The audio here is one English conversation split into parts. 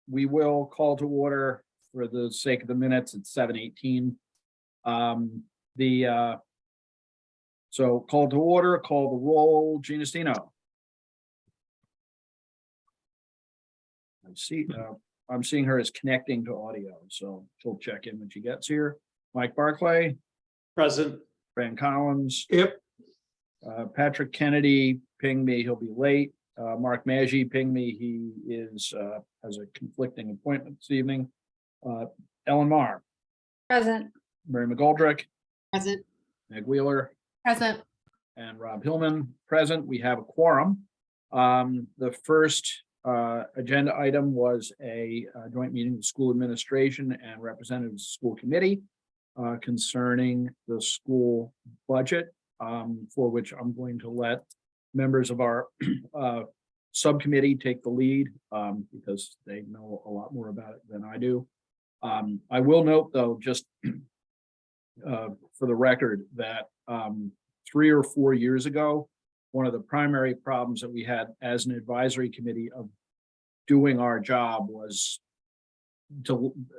we will call to order for the sake of the minutes at 7:18. So call to order, call the roll, Gina Stino. I'm seeing her as connecting to audio, so she'll check in when she gets here. Mike Barclay, Present. Fran Collins, Yep. Patrick Kennedy, ping me, he'll be late. Mark Maggi, ping me, he has a conflicting appointment this evening. Ellen Mar, Present. Mary McGoldrick, Present. Meg Wheeler, Present. and Rob Hillman present. We have a quorum. The first agenda item was a joint meeting with school administration and representatives of the school committee concerning the school budget, for which I'm going to let members of our subcommittee take the lead because they know a lot more about it than I do. I will note, though, just for the record, that 3 or 4 years ago, one of the primary problems that we had as an advisory committee of doing our job was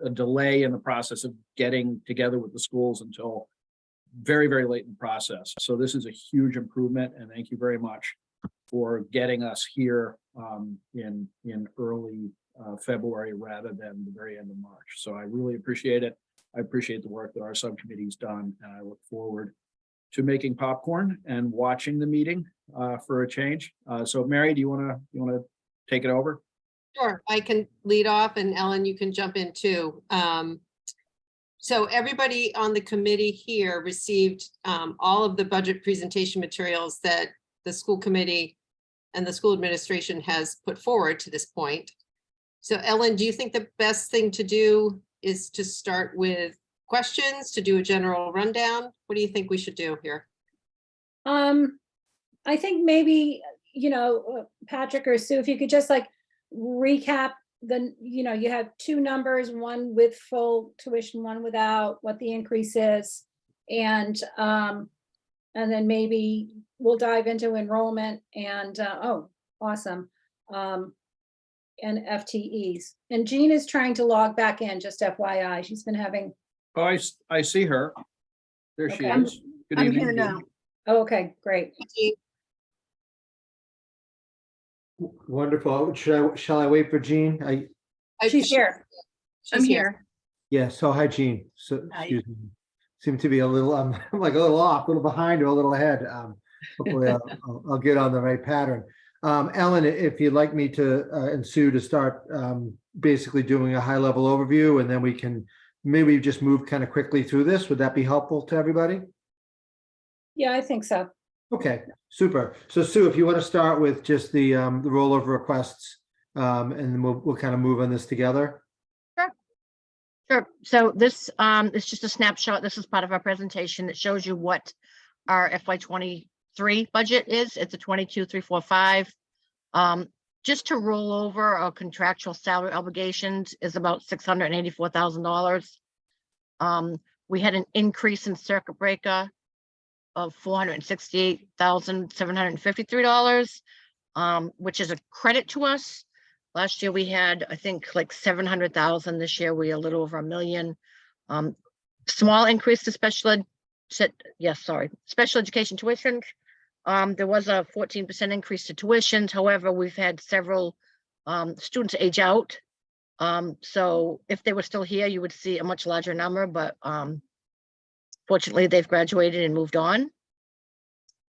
a delay in the process of getting together with the schools until very, very late in the process. So this is a huge improvement, and thank you very much for getting us here in early February rather than the very end of March. So I really appreciate it. I appreciate the work that our subcommittee's done, and I look forward to making popcorn and watching the meeting for a change. So Mary, do you want to take it over? Sure, I can lead off, and Ellen, you can jump in too. So everybody on the committee here received all of the budget presentation materials that the school committee and the school administration has put forward to this point. So Ellen, do you think the best thing to do is to start with questions, to do a general rundown? What do you think we should do here? I think maybe, Patrick or Sue, if you could just like recap you have two numbers, one with full tuition, one without, what the increase is. And then maybe we'll dive into enrollment and, awesome. And FTEs. And Jean is trying to log back in, just FYI. She's been having. Oh, I see her. There she Okay. is. Good I'm evening, here Jean. now. Oh, okay, great. Wonderful. Shall I wait for Jean? She's here. I'm here. Yeah. So hi, Jean. So Hi. excuse me. Seem to be a little. I'm like a little off, a little behind, or a little ahead. Hopefully, I'll get on the right pattern. Ellen, if you'd like me to and Sue to start basically doing a high-level overview, and then we can maybe just move kind of quickly through this. Would that be helpful to everybody? Yeah, I think so. Okay, super. So Sue, if you want to start with just the rollover requests, and then we'll kind of move on this together. Sure. So this is just a snapshot. This is part of our presentation that shows you what our FY23 budget is. It's a 22,345. Just to roll over our contractual salary obligations is about $684,000. We had an increase in circuit breaker of $468,753, which is a credit to us. Last year we had, I think, like 700,000. This year we are a little over $1 million. Small increase to special education tuition. There was a 14% increase to tuitions. However, we've had several students age out. So if they were still here, you would see a much larger number, but fortunately they've graduated and moved on.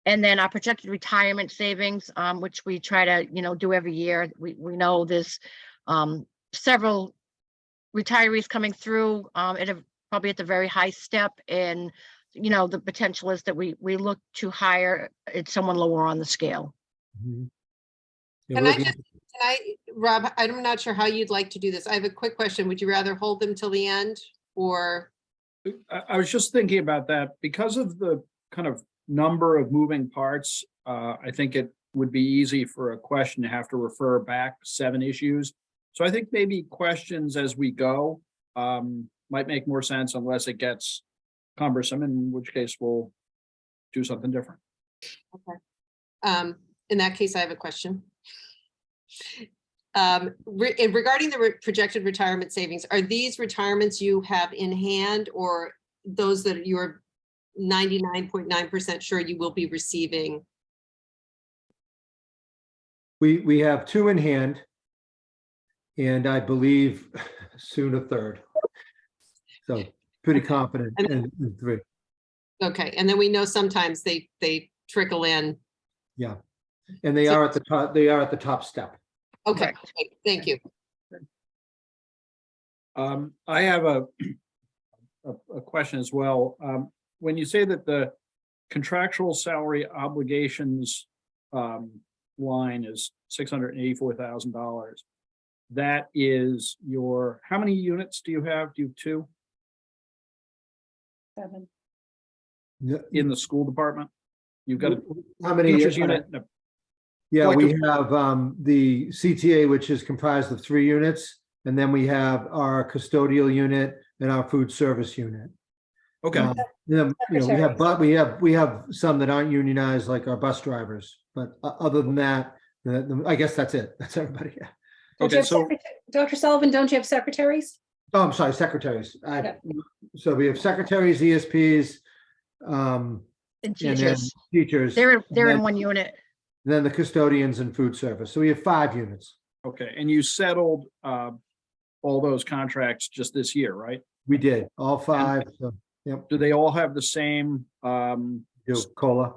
And then our projected retirement savings, which we try to, do every year. We know there's several retirees coming through probably at the very high step, and the potential is that we look to hire someone lower on the scale. Mhm. Rob, I'm not sure how you'd like to do this. I have a quick question. Would you rather hold them till the end, or? I was just thinking about that because of the kind of number of moving parts. I think it would be easy for a question to have to refer back 7 issues. So I think maybe questions as we go might make more sense unless it gets cumbersome, in which case we'll do something different. Okay. In that case, I have a question. Regarding the projected retirement savings, are these retirements you have in hand or those that you're 99.9% sure you will be receiving? We have two in hand. And I believe soon a third. So pretty confident in three. Okay, and then we know sometimes they trickle in. Yeah. And they are at the top, they are at the top step. Okay, Correct. great, thank you. I have a question as well. When you say that the contractual salary obligations line is $684,000, that is your, how many units do you have? Do you have two 7. in the school department? You've got a How many? teacher's unit, and a- Yeah, we collective- have the CTA, which is comprised of 3 units. And then we have our custodial unit and our food service unit. okay, Then, we have some that aren't unionized, like our bus drivers, but other than that, I guess that's it. That's everybody. Yeah. Don't you okay, have so, Dr. Sullivan, don't you have secretaries? Oh, I'm sorry, secretaries. Okay. So we have secretaries, ESPs, And and then teachers, teachers. they're and in then- one unit. Then the custodians and food service. So we have 5 units. okay, and you settled all those contracts just this year, right? We did all 5. So, Do they all have the same COLA.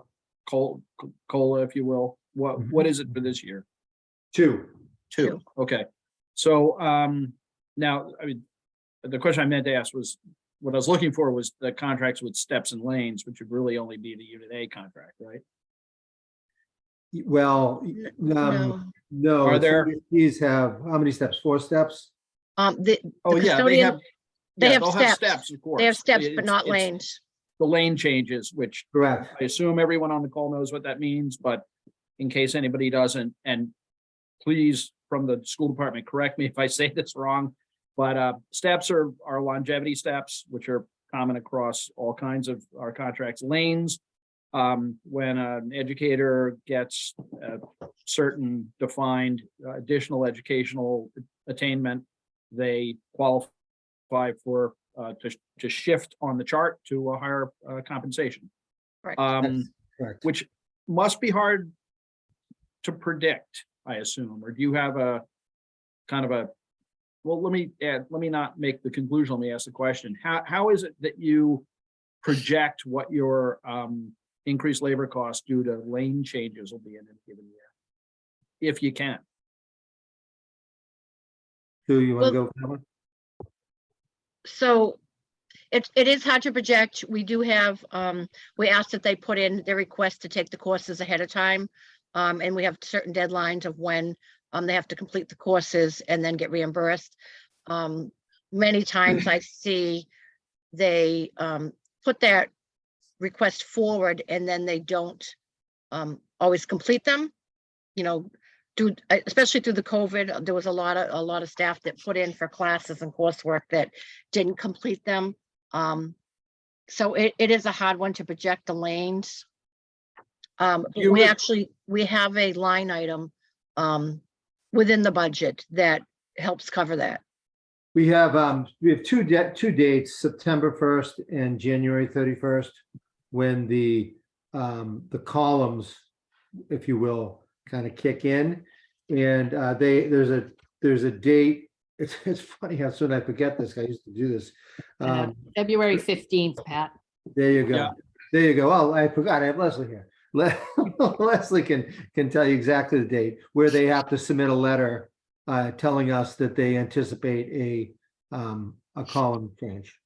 COLA, if you will? What is it for this year? 2. Two, okay. So now, I mean, the question I meant to ask was, what I was looking for was the contracts with steps and lanes, which would really only be the Unit A contract, right? Well, No. no. Are there- These have, how many steps? 4 steps? The Oh, yeah, they custodian- have. they yeah, have they'll steps. Of course. They have steps, but It's- not it's lanes. The lane changes, which Correct. I assume everyone on the call knows what that means, but in case anybody doesn't, and please, from the school department, correct me if I say this wrong, but steps are longevity steps, which are common across all kinds of our contracts. Lanes, when an educator gets a certain defined additional educational attainment, they qualify for to shift on the chart to a higher compensation. Correct. Correct. Which must be hard to predict, I assume, or do you have a kind of a, well, let me not make the conclusion, let me ask the question. How is it that you project what your increased labor costs due to lane changes will be in any given year? If you can. Do you want to Well- go? for that one? So it is hard to project. We do have, we asked that they put in their request to take the courses ahead of time. And we have certain deadlines of when they have to complete the courses and then get reimbursed. Many times I see they put that request forward and then they don't always complete them. You know, especially through the COVID, there was a lot of staff that put in for classes and coursework that didn't complete them. So it is a hard one to project the lanes. You We would- actually, we have a line item within the budget that helps cover that. We have 2 dates, September 1st and January 31st, when the columns, if you will, kind of kick in. And there's a date. It's funny how soon I forget this. I used to do this. February 15th, Pat. There you go. Yeah. There you go. Oh, I forgot. I have Leslie here. Leslie can tell you exactly the date where they have to submit a letter telling us that they anticipate a column change.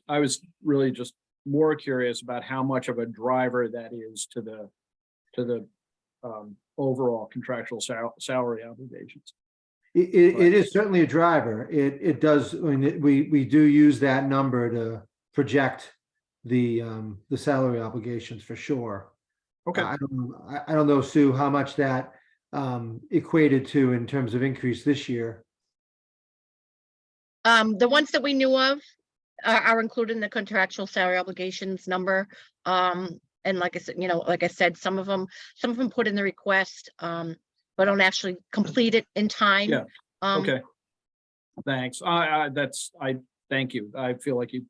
I was really just more curious about how much of a driver that is to the overall contractual salary obligations. It is certainly a driver. It does, I mean, we do use that number to project the salary obligations for sure. Okay, I don't know, Sue, how much that equated to in terms of increase this year. The ones that we knew of are included in the contractual salary obligations number. And like I said, some of them put in the request. but don't actually complete it in time. Yeah, Um, Okay. Thanks. I thank you. I feel like you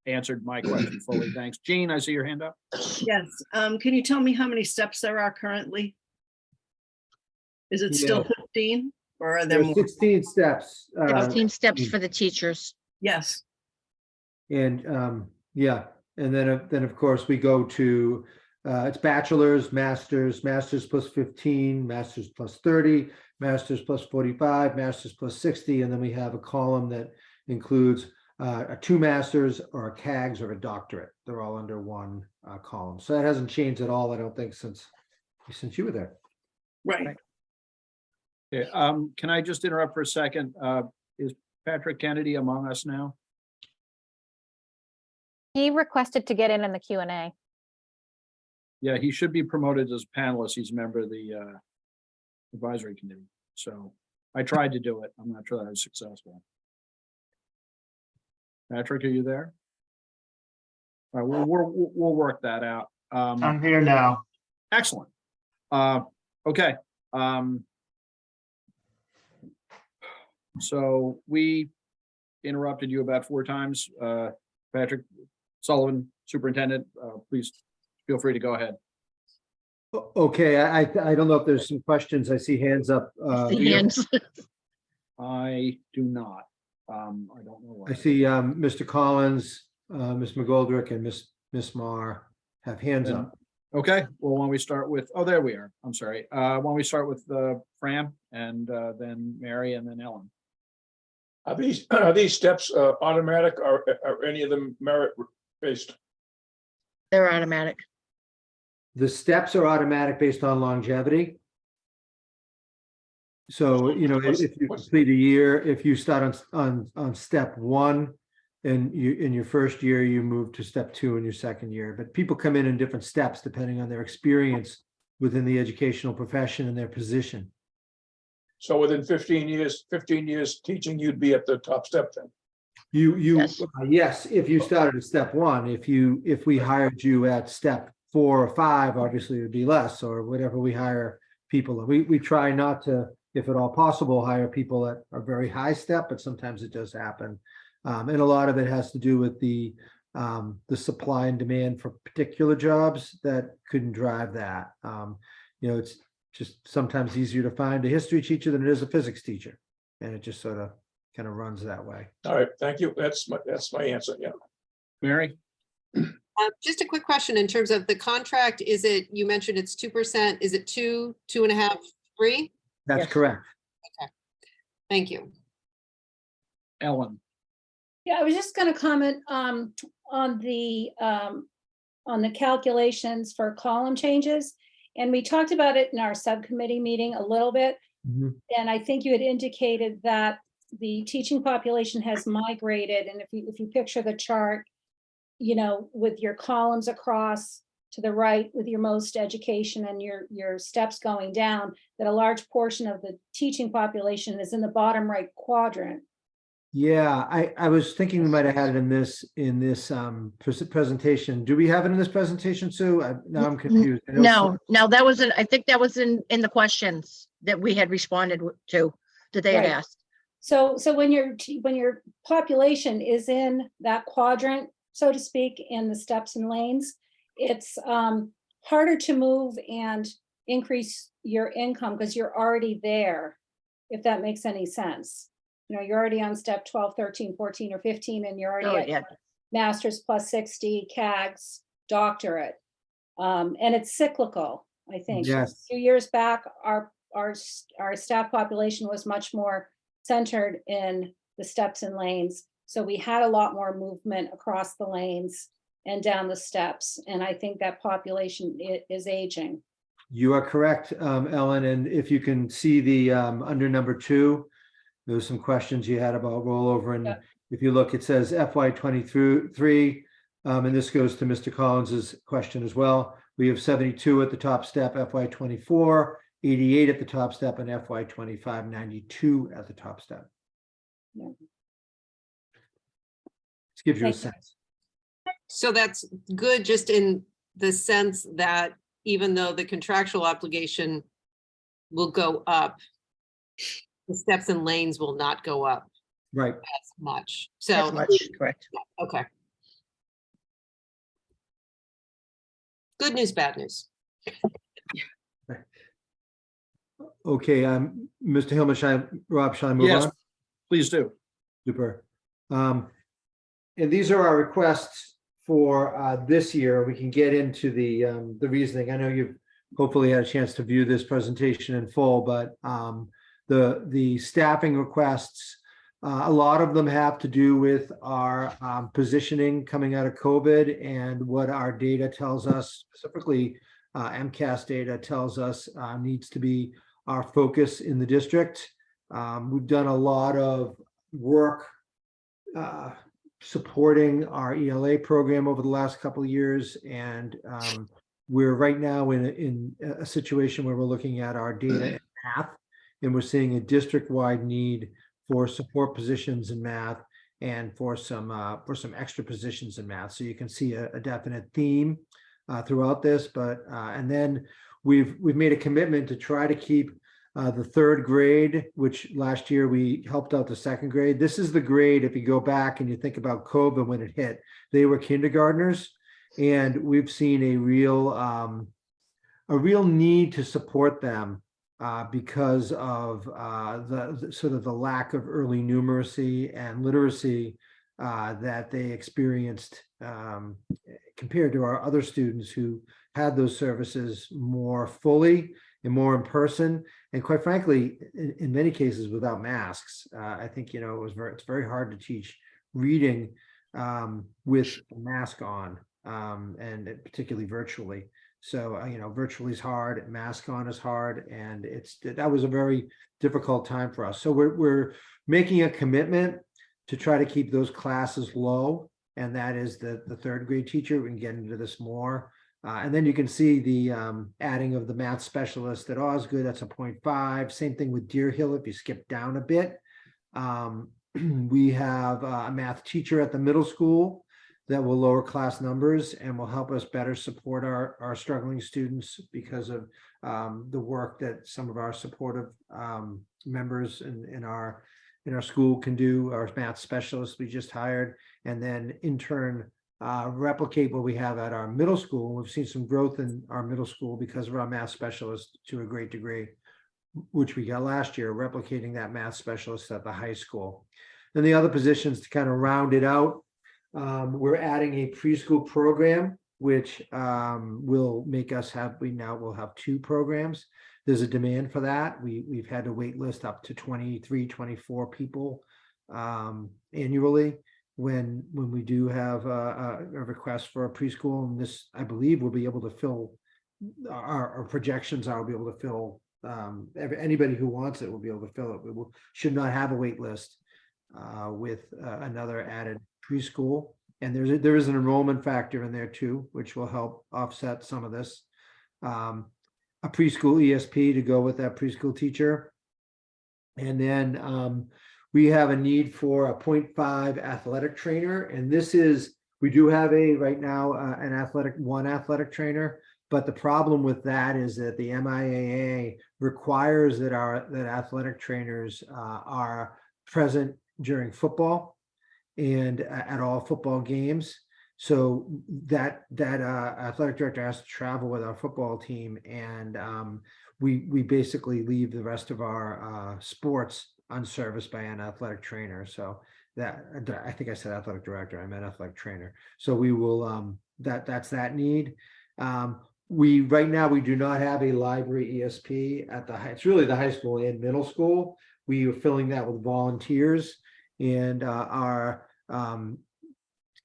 answered my question fully. Thanks. Jean, I see your hand up. Yes, can you tell me how many steps there are currently? Is it still 15 or are there There's more? 16 steps. 16 steps for the teachers. Yes, And yeah, and then of course we go to it's bachelor's, master's plus 15, master's plus 30, master's plus 45, master's plus 60, and then we have a column that includes a 2 masters or a CAGS or a doctorate. They're all under one column. So that hasn't changed at all, I don't think, since you were there. right. Okay, can I just interrupt for a second? Is Patrick Kennedy among us now? He requested to get in the Q&A. Yeah, he should be promoted as a panelist. He's a member of the advisory committee. So I tried to do it. I'm not sure that I was successful. Patrick, are you there? All right, we'll work that out. I'm here now. Excellent. Okay. So we interrupted you about 4 times. Patrick Sullivan, superintendent, please feel free to go ahead. Okay, I don't know if there's some questions. I see hands up. The hands. I do not. I don't know why. I see Mr. Collins, Ms. McGoldrick, and Miss Marr have hands up. Okay, well, why don't we start with, oh, there we are. I'm sorry. Why don't we start with Fran and then Mary and then Ellen. Are these steps automatic or are any of them merit based? They're automatic. The steps are automatic based on longevity. So, you know, if you complete a year, if you start on step 1 and you in your first year, you move to step 2 in your second year. But people come in different steps depending on their experience within the educational profession and their position. So within 15 years teaching, you'd be at the top step then? Yes. Yes, if you started at step 1, if we hired you at step 4 or 5, obviously it would be less, or whatever we hire people. We try not to, if at all possible, hire people at a very high step, but sometimes it does happen. And a lot of it has to do with the supply and demand for particular jobs that couldn't drive that. You know, it's just sometimes easier to find a history teacher than it is a physics teacher. And it just sort of kind of runs that way. All right, thank you. That's my answer, yeah. Mary? Just a quick question in terms of the contract, is it, you mentioned it's 2%, is it 2, 2.5, 3? That's Yes. correct. Thank you. Ellen? Yeah, I was just gonna comment on the calculations for column changes. And we talked about it in our subcommittee meeting a little bit. Mhm. And I think you had indicated that the teaching population has migrated. And if you picture the chart, you know, with your columns across to the right with your most education and your steps going down, that a large portion of the teaching population is in the bottom right quadrant. Yeah, I was thinking we might have had it in this presentation. Do we have it in this presentation, Sue? Now I'm confused. I know No, that was I think that was in the questions that we had responded to, that they had Right. asked. So when your population is in that quadrant, so to speak, in the steps and lanes, it's harder to move and increase your income because you're already there, if that makes any sense. You know, you're already on step 12, 13, 14, or 15, and you're Oh, already yeah. at master's plus 60, CAGS, doctorate. And it's cyclical, I think. Yes. A few years back, our staff population was much more centered in the steps and lanes. So we had a lot more movement across the lanes and down the steps. And I think that population is aging. You are correct, Ellen. And if you can see the under number 2, there was some questions you had about rollover. And Yeah. if you look, it says FY23, and this goes to Mr. Collins's question as well. We have 72 at the top step, FY24, 88 at the top step, and FY25, 92 at the top step. Yeah. This gives you a Thank you. sense. So that's good, just in the sense that even though the contractual obligation will go up. The steps and lanes will not go up Right. as much. As So, much, correct. okay. Good news, bad news. Okay, Mr. Hillman, Rob, shall I move Yes, on? please do. Super. And these are our requests for this year. We can get into the reasoning. I know you've hopefully had a chance to view this presentation in full, but the staffing requests, a lot of them have to do with our positioning coming out of COVID and what our data tells us, specifically MCAS data tells us needs to be our focus in the district. We've done a lot of work supporting our ELA program over the last couple of years, and we're right now in a situation where we're looking at our data in math, and we're seeing a district-wide need for support positions in math and for some extra positions in math. So you can see a definite theme throughout this, but and then we've made a commitment to try to keep the third grade, which last year we helped out the second grade. This is the grade, if you go back and you think about COVID when it hit, they were kindergartners, and we've seen a real need to support them because of the sort of the lack of early numeracy and literacy that they experienced compared to our other students who had those services more fully and more in person, and quite frankly, in many cases without masks. I think, it's very hard to teach reading with a mask on, and particularly virtually. So, virtually is hard, mask on is hard, and that was a very difficult time for us. So we're making a commitment to try to keep those classes low, and that is the third grade teacher. We can get into this more. And then you can see the adding of the math specialist at Osgood, that's a 0.5. Same thing with Deer Hill, if you skip down a bit. We have a math teacher at the middle school that will lower class numbers and will help us better support our struggling students because of the work that some of our supportive members in our school can do. Our math specialists we just hired, and then in turn replicate what we have at our middle school. We've seen some growth in our middle school because of our math specialists to a great degree, which we got last year, replicating that math specialist at the high school. And the other positions to kind of round it out, we're adding a preschool program, which will make us we now will have 2 programs. There's a demand for that. We've had to wait list up to 23, 24 people annually when we do have a request for a preschool, and this, I believe, will be able to fill our projections. I'll be able to fill anybody who wants it will be able to fill it. We should not have a wait list with another added preschool, and there is an enrollment factor in there too, which will help offset some of this. A preschool ESP to go with that preschool teacher, and then we have a need for a 0.5 athletic trainer, and we do have right now an athletic trainer, but the problem with that is that the MIAA requires that that athletic trainers are present during football and at all football games. So that athletic director has to travel with our football team, and we basically leave the rest of our sports unserviced by an athletic trainer. So that, I think I said athletic director, I meant athletic trainer. So we will that's that need. Right now we do not have a library ESP at it's really the high school and middle school. We are filling that with volunteers, and our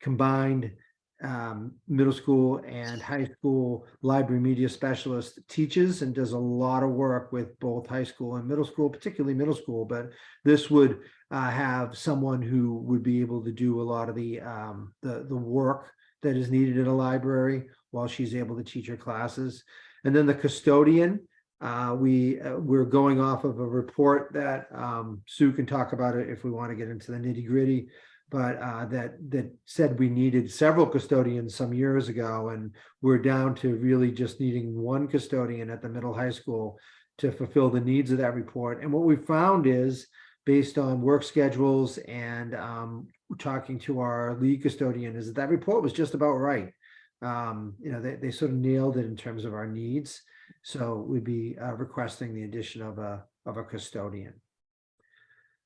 combined middle school and high school library media specialist teaches and does a lot of work with both high school and middle school, particularly middle school, but this would have someone who would be able to do a lot of the work that is needed in a library while she's able to teach her classes. And then the custodian, we're going off of a report that Sue can talk about it if we want to get into the nitty-gritty, but that said we needed several custodians some years ago, and we're down to really just needing one custodian at the middle high school to fulfill the needs of that report. And what we found is, based on work schedules and talking to our lead custodian, is that report was just about right. They sort of nailed it in terms of our needs. So we'd be requesting the addition of a custodian.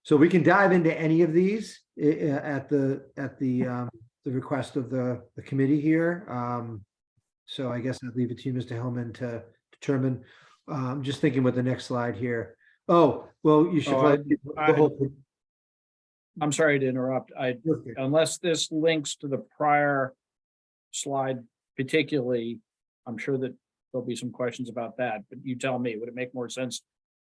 So we can dive into any of these at the request of the committee here. So I guess I'd leave it to you, Mr. Hillman, to determine. I'm just thinking with the next slide here. Oh, well, you should Oh, probably. the whole- I'm sorry to interrupt. Unless this links to the prior slide particularly, I'm sure that there'll be some questions about that, but you tell me, would it make more sense?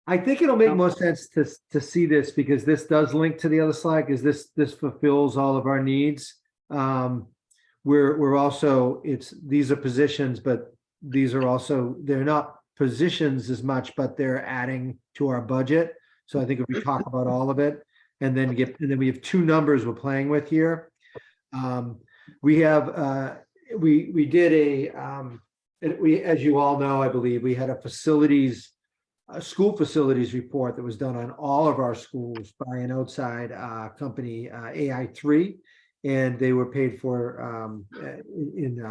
I think it'll make more sense to see this, because this does link to the other slide, because this fulfills all of our needs. We're also, these are positions, but these are also, they're not positions as much, but they're adding to our budget. So I think if we talk about all of it, and then we have two numbers we're playing with here. We have we did as you all know, I believe, we had a school facilities report that was done on all of our schools by an outside company, AI3, and they were paid for in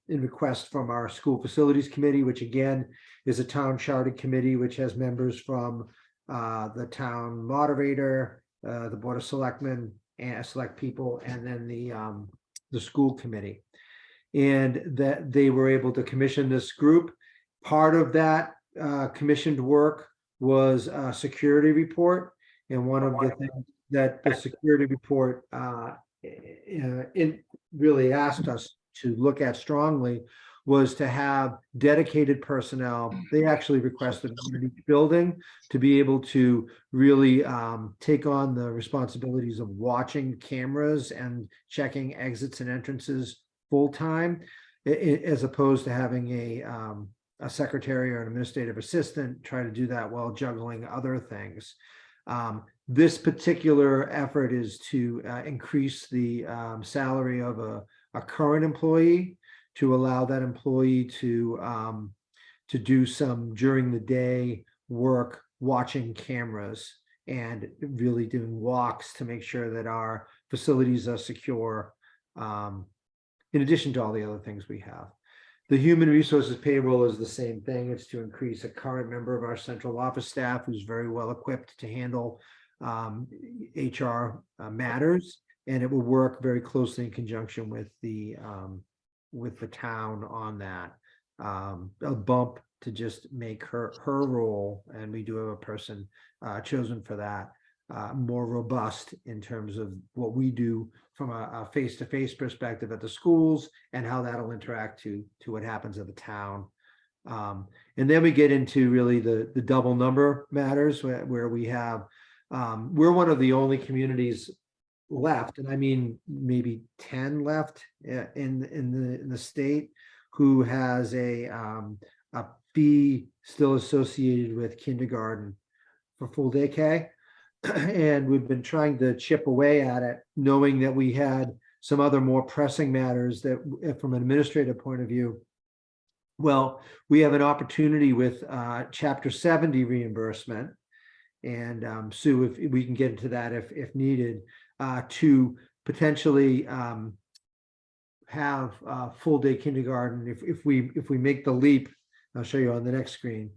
request from our school facilities committee, which again is a town chartered committee, which has members from the town moderator, the board of selectmen, and select people, and then the school committee. And that they were able to commission this group. Part of that commissioned work was a security report, and one of the things that the security report really asked us to look at strongly was to have dedicated personnel. They actually requested in each building to be able to really take on the responsibilities of watching cameras and checking exits and entrances full time, as opposed to having a secretary or an administrative assistant try to do that while juggling other things. This particular effort is to increase the salary of a current employee, to allow that employee to do some during the day work watching cameras and really doing walks to make sure that our facilities are secure, in addition to all the other things we have. The human resources payroll is the same thing. It's to increase a current member of our central office staff who's very well equipped to handle HR matters, and it will work very closely in conjunction with the town on that. A bump to just make her role, and we do have a person chosen for that, more robust in terms of what we do from a face-to-face perspective at the schools, and how that'll interact to what happens at the town. And then we get into really the double number matters, where we have, we're one of the only communities left, and I mean maybe 10 left in the state, who has a fee still associated with kindergarten for full day K. And we've been trying to chip away at it, knowing that we had some other more pressing matters that, from an administrative point of view, well, we have an opportunity with Chapter 70 reimbursement, and Sue, if we can get into that if needed, to potentially have full day kindergarten if we make the leap. I'll show you on the next screen,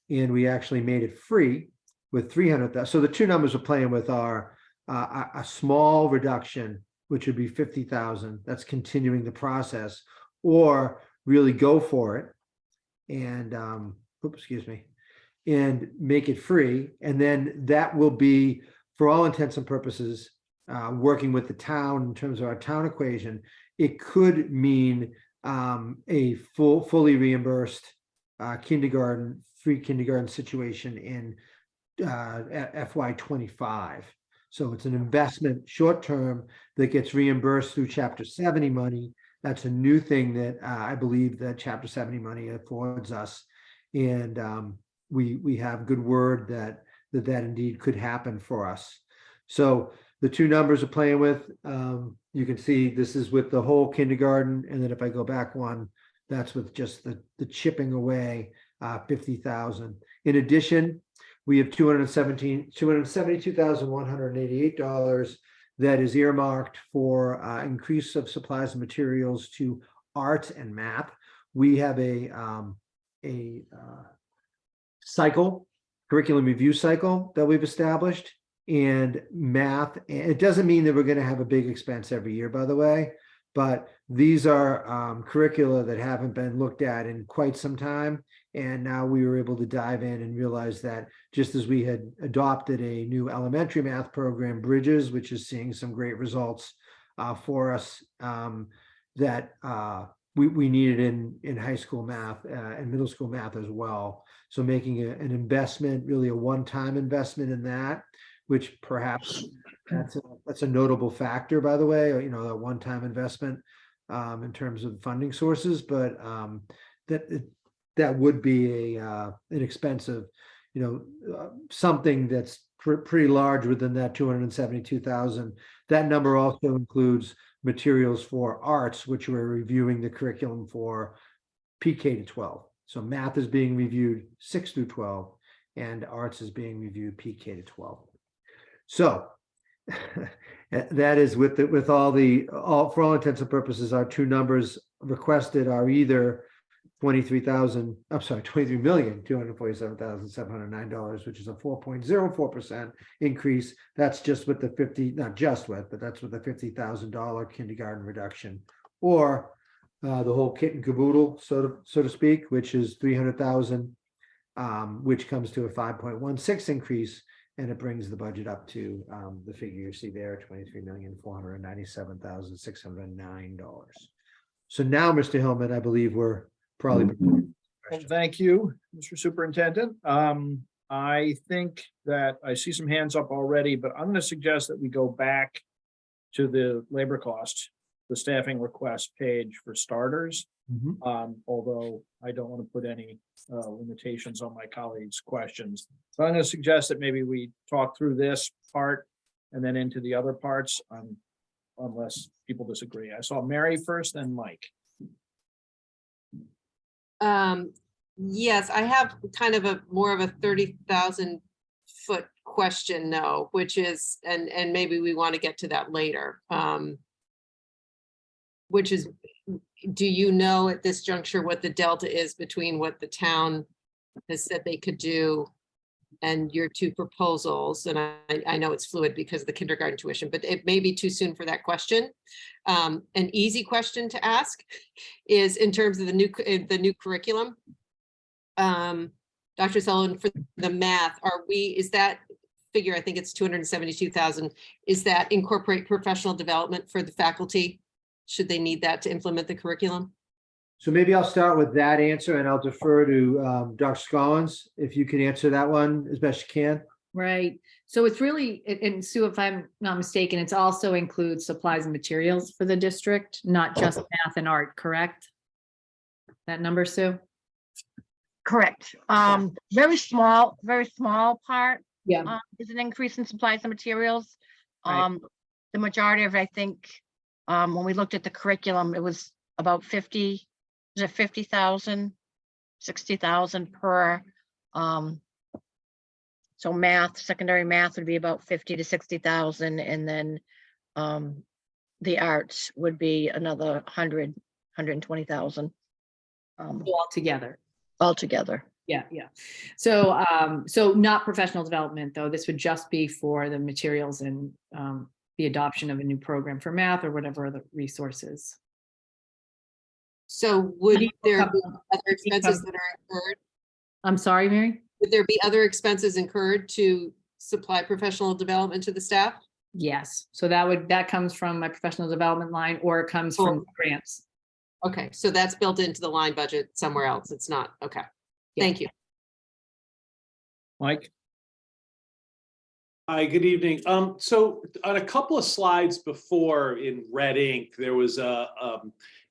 and we actually made it free with 300,000. So the two numbers we're playing with are a small reduction, which would be 50,000. That's continuing the process, or really go for it and and make it free. And then that will be, for all intents and purposes, working with the town in terms of our town equation. It could mean a fully reimbursed free kindergarten situation in FY25. So it's an investment short term that gets reimbursed through Chapter 70 money. That's a new thing that I believe that Chapter 70 money affords us, and we have good word that indeed could happen for us. So the two numbers we're playing with, you can see this is with the whole kindergarten, and then if I go back one, that's with just the chipping away 50,000. In addition, we have $272,188 that is earmarked for increase of supplies and materials to art and math. We have a cycle, curriculum review cycle that we've established, and math. And it doesn't mean that we're going to have a big expense every year, by the way, but these are curricula that haven't been looked at in quite some time. And now we were able to dive in and realize that just as we had adopted a new elementary math program, Bridges, which is seeing some great results for us, that we needed in high school math and middle school math as well. So making an investment, really a one-time investment in that, which perhaps that's a notable factor, by the way, you know, a one-time investment in terms of funding sources, but that would be an expensive, you know, something that's pretty large within that 272,000. That number also includes materials for arts, which we're reviewing the curriculum for PK to 12. So math is being reviewed 6 through 12, and arts is being reviewed PK to 12. So that is for all intents and purposes, our two numbers requested are either $23,247,709, which is a 4.04% increase. That's just with the that's with the $50,000 kindergarten reduction, or the whole kit and caboodle, so to speak, which is 300,000, which comes to a 5.16 increase, and it brings the budget up to the figure you see there, $23,497,609. So now, Mr. Hillman, I believe we're probably. Well, thank you, Mr. Superintendent. I think that I see some hands up already, but I'm going to suggest that we go back to the labor cost, the staffing request page for starters. Although I don't want to put any limitations on my colleagues' questions. So I'm going to suggest that maybe we talk through this part and then into the other parts, unless people disagree. I saw Mary first, then Mike. Yes, I have kind of more of a 30,000 foot question though, which is, and maybe we want to get to that later. Which is, do you know at this juncture what the delta is between what the town has said they could do and your two proposals? And I know it's fluid because of the kindergarten tuition, but it may be too soon for that question. An easy question to ask is in terms of the new curriculum. Dr. Sullivan, for the math, is that figure, I think it's 272,000, is that incorporate professional development for the faculty? Should they need that to implement the curriculum? So maybe I'll start with that answer, and I'll defer to Dr. Scollins, if you can answer that one as best you can. Right. So it's really, and Sue, if I'm not mistaken, it's also includes supplies and materials for the district, not just math and art, correct? That number, Sue? Correct. Very small part Yeah. is an increase in supplies and materials. Right. The majority of it, I think, when we looked at the curriculum, it was about 50,000, 60,000 per. So math, secondary math would be about 50 to 60,000, and then the arts would be another 120,000 Altogether. altogether. Yeah. So, so not professional development, though. This would just be for the materials and the adoption of a new program for math or whatever other resources. So would there be other expenses that are incurred? I'm sorry, Mary? Would there be other expenses incurred to supply professional development to the staff? Yes. So that comes from my professional development line, or it comes from grants. Okay, so that's built into the line budget somewhere else. It's not, okay. Yeah. Thank you. Mike? Hi, good evening. So on a couple of slides before in red ink, there was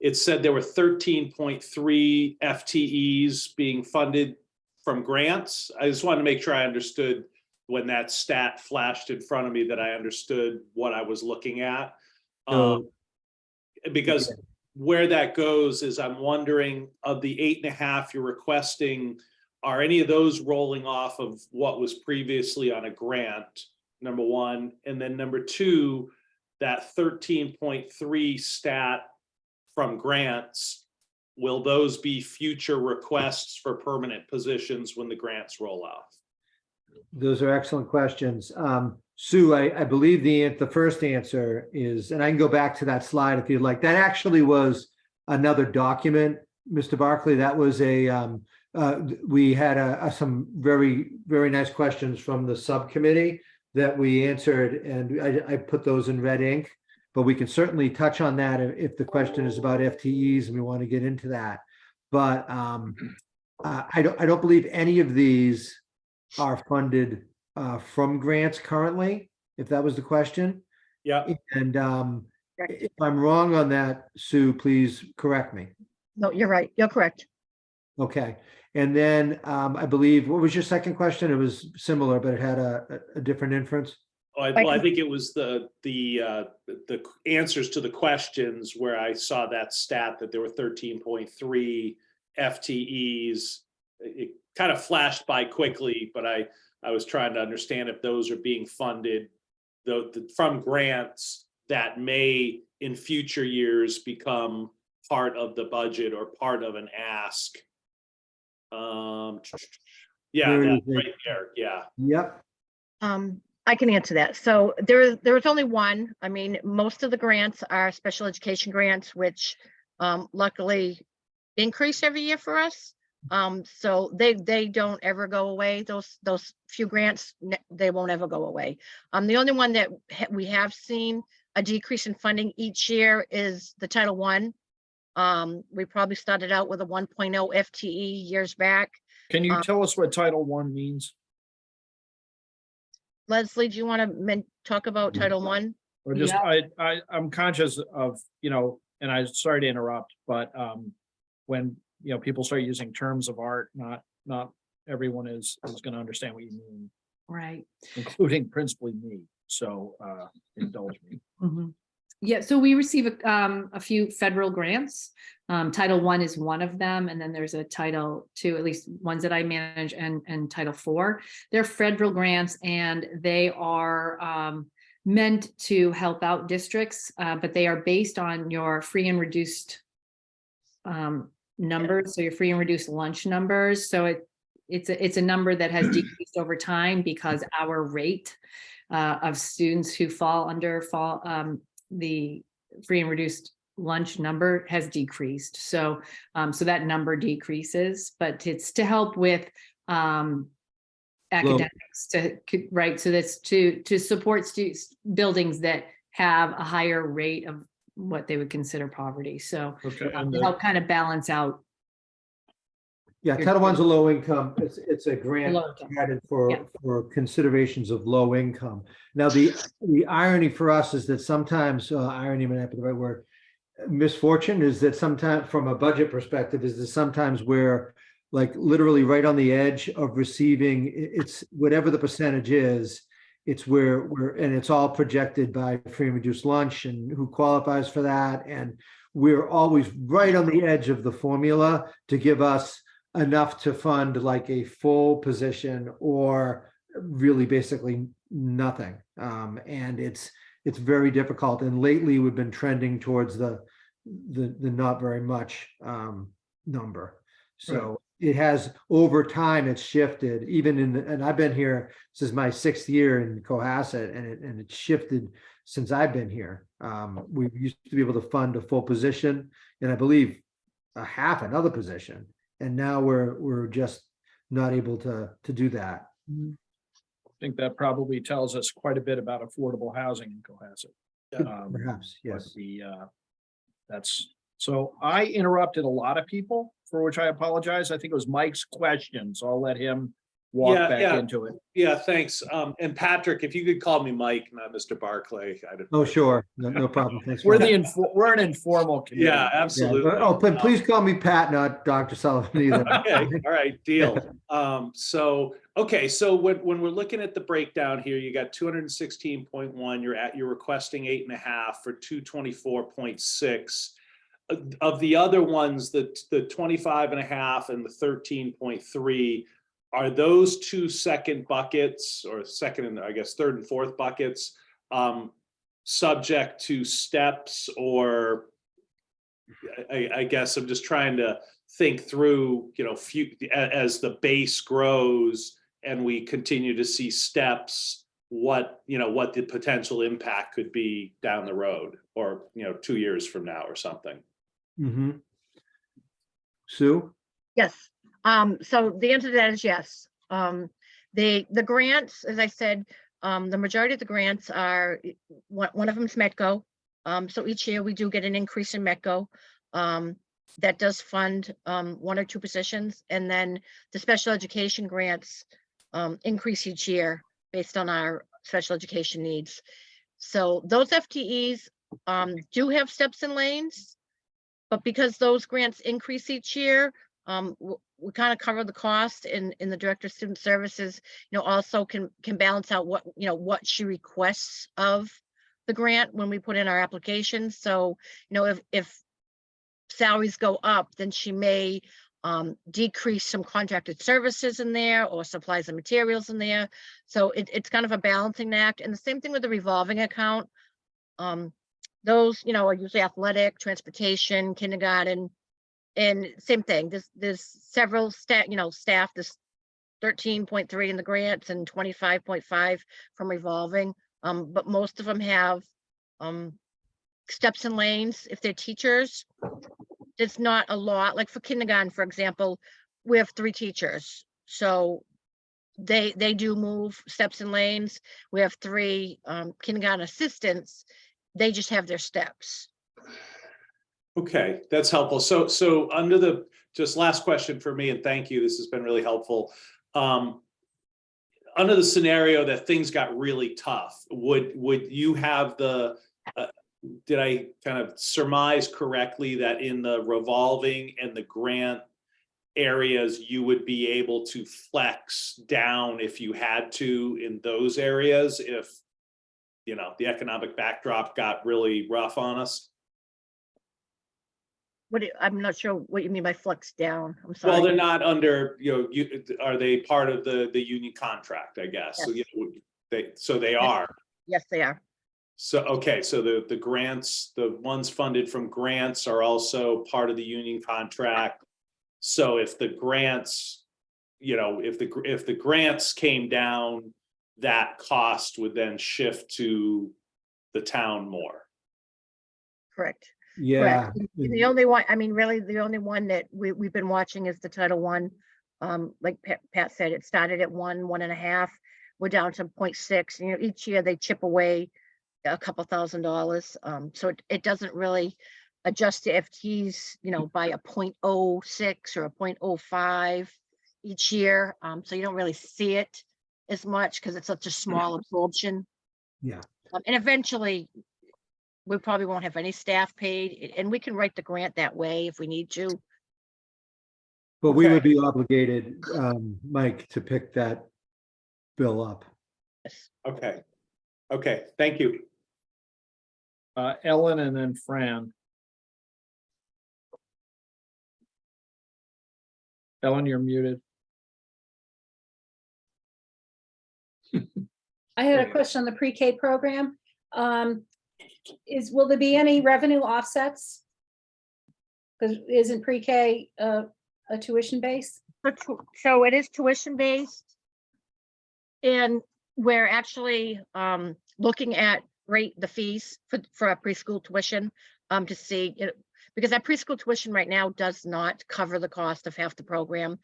it said there were 13.3 FTEs being funded from grants. I just wanted to make sure I understood when that stat flashed in front of me, that I understood what I was looking at. Because where that goes is I'm wondering, of the 8.5 you're requesting, are any of those rolling off of what was previously on a grant? Number one, and then number two, that 13.3 stat from grants, will those be future requests for permanent positions when the grants roll off? Those are excellent questions. Sue, I believe the first answer is, and I can go back to that slide if you'd like. That actually was another document, Mr. Barclay. That was we had some very, very nice questions from the subcommittee that we answered, and I put those in red ink, but we can certainly touch on that if the question is about FTEs and we want to get into that. But I don't believe any of these are funded from grants currently, if that was the question. Yeah. And if I'm wrong on that, Sue, please correct me. No, you're right. You're correct. Okay. And then I believe, what was your second question? It was similar, but it had a different inference. Well, I think it was the answers to the questions where I saw that stat that there were 13.3 FTEs. It kind of flashed by quickly, but I was trying to understand if those are being funded from grants that may in future years become part of the budget or part of an ask. Yeah, There that is a- right there. Yeah. Yep. I can answer that. So there is only one. I mean, most of the grants are special education grants, which luckily increase every year for us. So they don't ever go away. Those few grants, they won't ever go away. The only one that we have seen a decrease in funding each year is the Title I. We probably started out with a 1.0 FTE years back. Can you tell us what Title I means? Leslie, do you want to talk about Title I? Or just, I'm conscious of, and I'm sorry to interrupt, but when, people start using terms of art, not everyone is going to understand what you mean, Right. including principally me. So indulge me. Mhm. Yeah, so we receive a few federal grants. Title I is one of them, and then there's a Title II, at least ones that I manage, and Title IV. They're federal grants, and they are meant to help out districts, but they are based on your free and reduced numbers, so your free and reduced lunch numbers. So it's a number that has decreased over time because our rate of students who fall under the free and reduced lunch number has decreased. So that number decreases, but it's to help with academics right. So that's to support students, buildings that have a higher rate of what they would consider poverty. So Okay. to help kind of balance out. Yeah, Title I's a low income. It's a grant Low income. added Yeah. for considerations of low income. Now, the irony for us is that sometimes irony may not be the right word. Misfortune is that sometimes, from a budget perspective, is that sometimes we're like literally right on the edge of receiving. It's whatever the percentage is. It's where and it's all projected by free and reduced lunch and who qualifies for that, and we're always right on the edge of the formula to give us enough to fund like a full position or really basically nothing. And it's very difficult. And lately we've been trending towards the not very much number. So it has, over time, it's shifted even and I've been here, this is my 6th year in Cohasset, and it's shifted since I've been here. We used to be able to fund a full position and I believe a half another position. And now we're just not able to do that. I think that probably tells us quite a bit about affordable housing in Cohasset. Perhaps, yes. So I interrupted a lot of people, for which I apologize. I think it was Mike's question, so I'll let him walk Yeah, back yeah. into it. Yeah, thanks. And Patrick, if you could call me Mike, not Mr. Barclay. Oh, sure. No problem. Thanks. We're Mike. we're an informal committee. Yeah, Yeah. absolutely. Oh, but please call me Pat, not Dr. Sullivan either. Okay, all right, deal. So when we're looking at the breakdown here, you got 216.1, you're requesting 8.5 for 224.6. of the other ones, the 25.5 and the 13.3, are those two second buckets, or second and I guess third and fourth buckets, subject to steps, or I guess I'm just trying to think through, as the base grows and we continue to see steps, what the potential impact could be down the road, or 2 years from now or something. Mhm. Sue? Yes, so the answer to that is yes. The grants, as I said, the majority of the grants are, one of them is Metco. So each year we do get an increase in Metco. That does fund 1 or 2 positions, and then the special education grants increase each year based on our special education needs. So those FTEs do have steps and lanes, but because those grants increase each year, we kind of cover the cost in the Director of Student Services, also can balance out what she requests of the grant when we put in our applications. So, if salaries go up, then she may decrease some contracted services in there, or supplies and materials in there. So it's kind of a balancing act. And the same thing with the revolving account. Those, are usually athletic, transportation, kindergarten, and same thing. There's several staff, there's 13.3 in the grants and 25.5 from revolving. But most of them have steps and lanes. If they're teachers, it's not a lot. Like for kindergarten, for example, we have 3 teachers, so they do move steps and lanes. We have 3 kindergarten assistants. They just have their steps. Okay, that's helpful. So under the, just last question for me, and thank you, this has been really helpful. Under the scenario that things got really tough, would you have the, did I kind of surmise correctly that in the revolving and the grant areas, you would be able to flex down if you had to in those areas, if, the economic backdrop got really rough on us? I'm not sure what you mean by flex down. I'm Well, sorry. they're not under, are they part of the union contract, I guess? Yes. So they are. Yes, they are. So, okay, so the grants, the ones funded from grants are also part of the union contract. So if the grants, if the grants came down, that cost would then shift to the town more. Correct. Yeah. Correct. The only one, really, the only one that we've been watching is the Title I. Like Pat said, it started at 1.5. We're down to 0.6. Each year they chip away a couple $1,000. So it doesn't really adjust to FTEs, by a 0.06 or a 0.05 each year. So you don't really see it as much because it's such a small absorption. Yeah. And eventually we probably won't have any staff paid, and we can write the grant that way if we need to. But we Okay. would be obligated, Mike, to pick that bill up. Yes. Okay, thank you. Ellen and then Fran. Ellen, you're muted. I had a question on the pre-K program. Will there be any revenue offsets? Because isn't pre-K a tuition base? So it is tuition based. And we're actually looking at the fees for our preschool tuition to see, because our preschool tuition right now does not cover the cost of half the program.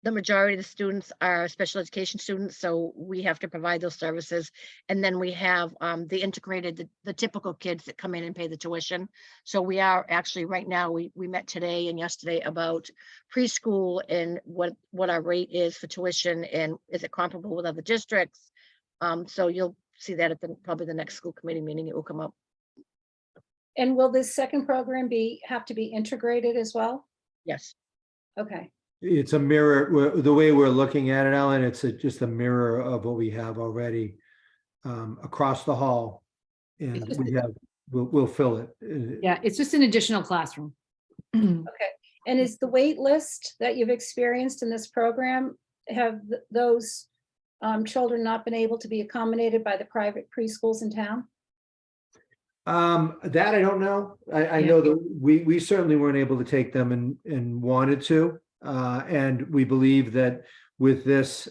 The majority of the students are special education students, so we have to provide those services. And then we have the integrated, the typical kids that come in and pay the tuition. So we are actually right now, we met today and yesterday about preschool and what our rate is for tuition and is it comparable with other districts. So you'll see that at probably the next school committee meeting, it will come up. And will this second program have to be integrated as well? Yes. Okay. It's a mirror, the way we're looking at it, Ellen, it's just a mirror of what we have already across the hall. And we have we'll fill it. Yeah, it's just an additional classroom. Okay, and is the wait list that you've experienced in this program, have those children not been able to be accommodated by the private preschools in town? That I don't know. I Yeah. know that we certainly weren't able to take them and wanted to. And we believe that with this,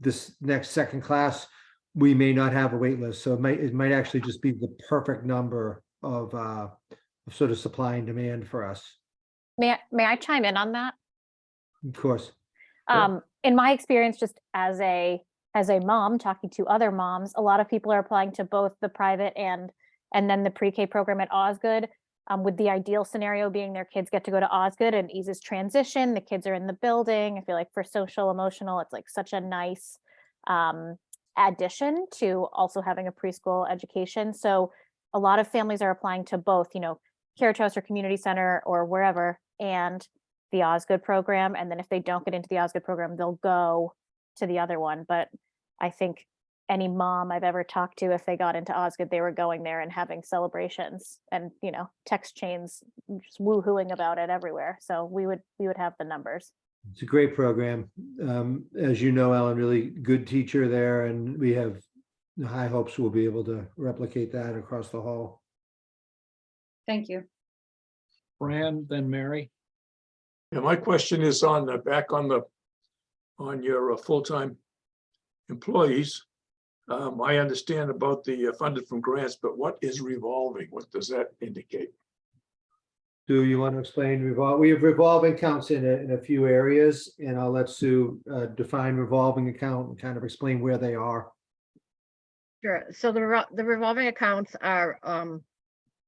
this next second class, we may not have a wait list. So it might actually just be the perfect number of sort of supply and demand for us. May I chime in on that? Of course. Sure. In my experience, just as a mom talking to other moms, a lot of people are applying to both the private and then the pre-K program at Osgood, with the ideal scenario being their kids get to go to Osgood and eases transition. The kids are in the building. I feel like for social, emotional, it's like such a nice addition to also having a preschool education. So a lot of families are applying to both, Caritas or Community Center or wherever, and the Osgood program. And then if they don't get into the Osgood program, they'll go to the other one. But I think any mom I've ever talked to, if they got into Osgood, they were going there and having celebrations and, text chains just woo-hooing about it everywhere. So we would have the numbers. It's a great program. As you know, Ellen, really good teacher there, and we have high hopes we'll be able to replicate that across the hall. Thank you. Fran, then Mary. Yeah, my question is back on your full-time employees. I understand about the funded from grants, but what is revolving? What does that indicate? Sue, you want to explain we have revolving accounts in a few areas, and I'll let Sue define revolving account and kind of explain where they are. Sure. So the revolving accounts are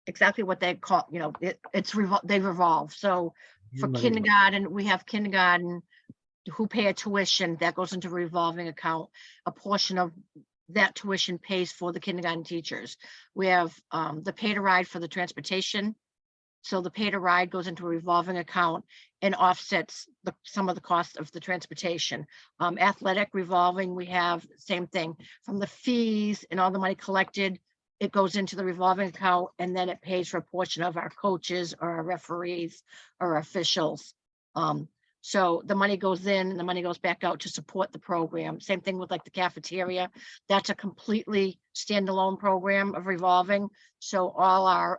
exactly what they call, they revolve. So for Money. kindergarten, we have kindergarten who pay a tuition that goes into a revolving account. A portion of that tuition pays for the kindergarten teachers. We have the pay to ride for the transportation. So the pay to ride goes into a revolving account and offsets some of the cost of the transportation. Athletic revolving, we have same thing from the fees and all the money collected. It goes into the revolving account, and then it pays for a portion of our coaches or our referees or officials. So the money goes in and the money goes back out to support the program. Same thing with like the cafeteria. That's a completely standalone program of revolving. So all our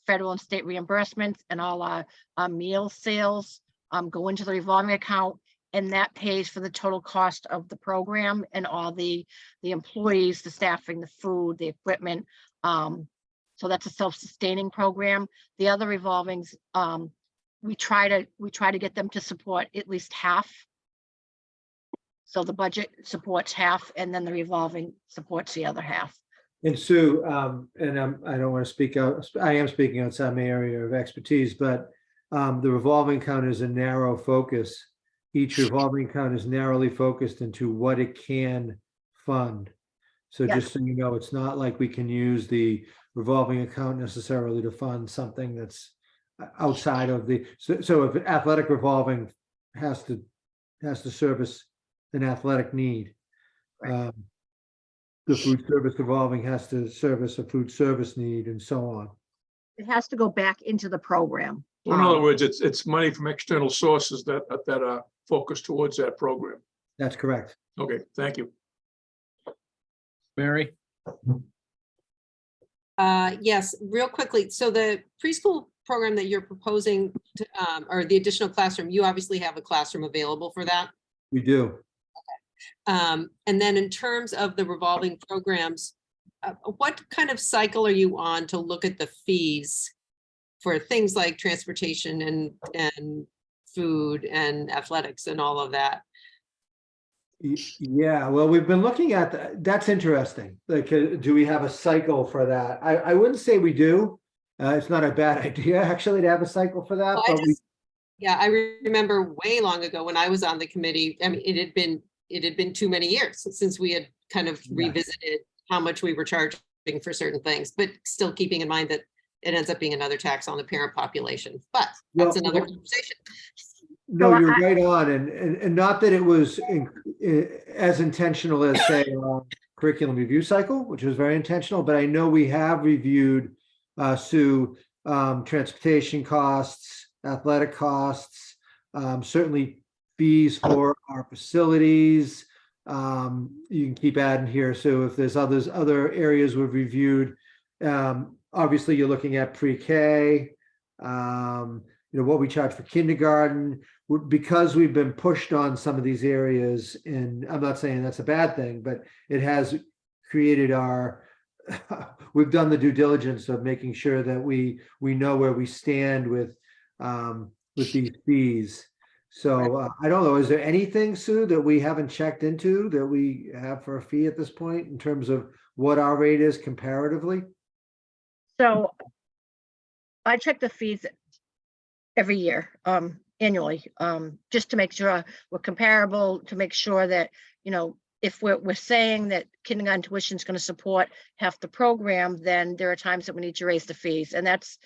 federal and state reimbursements and all our meal sales go into the revolving account, and that pays for the total cost of the program and all the employees, the staffing, the food, the equipment. So that's a self-sustaining program. The other revolvings, we try to get them to support at least half. So the budget supports half, and then the revolving supports the other half. And Sue, and I don't want to speak out, I am speaking outside my area of expertise, but the revolving account is a narrow focus. Each revolving account is narrowly focused into what it can fund. So Yes. just so you know, it's not like we can use the revolving account necessarily to fund something that's outside of the, so if athletic revolving has to service an athletic need. Right. The food service revolving has to service a food service need, and so on. It has to go back into the program. So in other words, it's money from external sources that are focused towards that program. That's correct. Okay, thank you. Mary? Yes, real quickly. So the preschool program that you're proposing to, or the additional classroom, you obviously have a classroom available for that. We do. And then in terms of the revolving programs, what kind of cycle are you on to look at the fees for things like transportation and food and athletics and all of that? Yeah, well, we've been looking at that. That's interesting. Like, do we have a cycle for that? I wouldn't say we do. It's not a bad idea actually to have a cycle for that. Well, But I remember way long ago when I was on the committee. I mean, it had been too many years since we had kind of revisited how much we were charging for certain things, but still keeping in mind that it ends up being another tax on the parent population. But that's another conversation. No, you're right on, and not that it was as intentional as say curriculum review cycle, which was very intentional, but I know we have reviewed Sue, transportation costs, athletic costs, certainly fees for our facilities. You can keep adding here. So if there's other areas we've reviewed, obviously you're looking at pre-K, what we charge for kindergarten. Because we've been pushed on some of these areas, and I'm not saying that's a bad thing, but it has created we've done the due diligence of making sure that we know where we stand with these fees. So I don't know, is there anything, Sue, that we haven't checked into that we have for a fee at this point in terms of what our rate is comparatively? So I check the fees every year, annually, just to make sure we're comparable, to make sure that, if we're saying that kindergarten tuition is going to support half the program, then there are times that we need to raise the fees. And that's,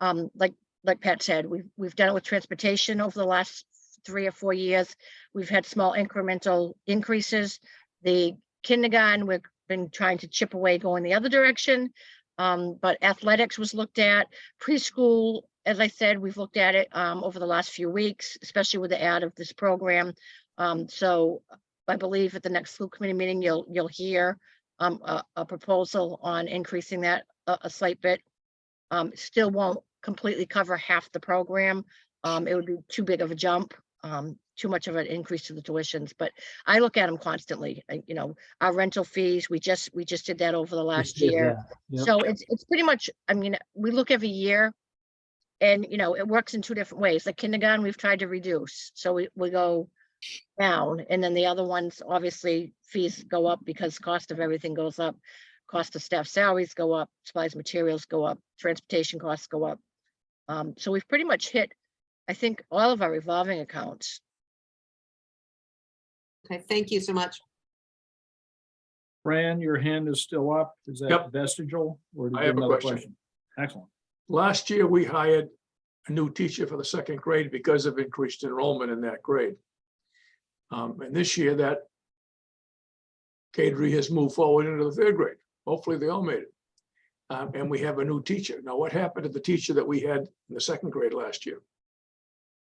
like Pat said, we've done it with transportation over the last 3 or 4 years. We've had small incremental increases. The kindergarten, we've been trying to chip away going the other direction. But athletics was looked at. Preschool, as I said, we've looked at it over the last few weeks, especially with the add of this program. So I believe at the next school committee meeting, you'll hear a proposal on increasing that a slight bit. Still won't completely cover half the program. It would be too big of a jump, too much of an increase to the tuitions, but I look at them constantly. Our rental fees, we just did that over the last year. Yep. So it's pretty much, we look every year, and it works in 2 different ways. Like kindergarten, we've tried to reduce, so we go down, and then the other ones, obviously fees go up because cost of everything goes up, cost of staff salaries go up, supplies, materials go up, transportation costs go up. So we've pretty much hit, I think, all of our revolving accounts. Okay, thank you so much. Fran, your hand is still up. Is that Yep. vestigial? Or did I you have a another question. Excellent. Last year, we hired a new teacher for the 2nd grade because of increased enrollment in that grade. And this year, that cadre has moved forward into the 3rd grade. Hopefully, they all made it. And we have a new teacher. Now, what happened to the teacher that we had in the 2nd grade last year?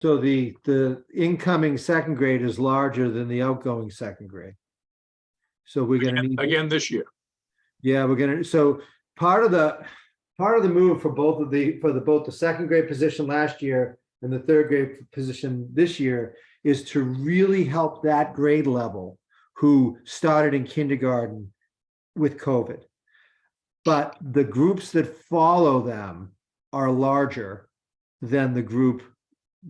So the incoming 2nd grade is larger than the outgoing 2nd grade. So we're gonna need. Again, this year. Yeah, so part of the move for both the 2nd grade position last year and the 3rd grade position this year is to really help that grade level who started in kindergarten with COVID. But the groups that follow them are larger than the group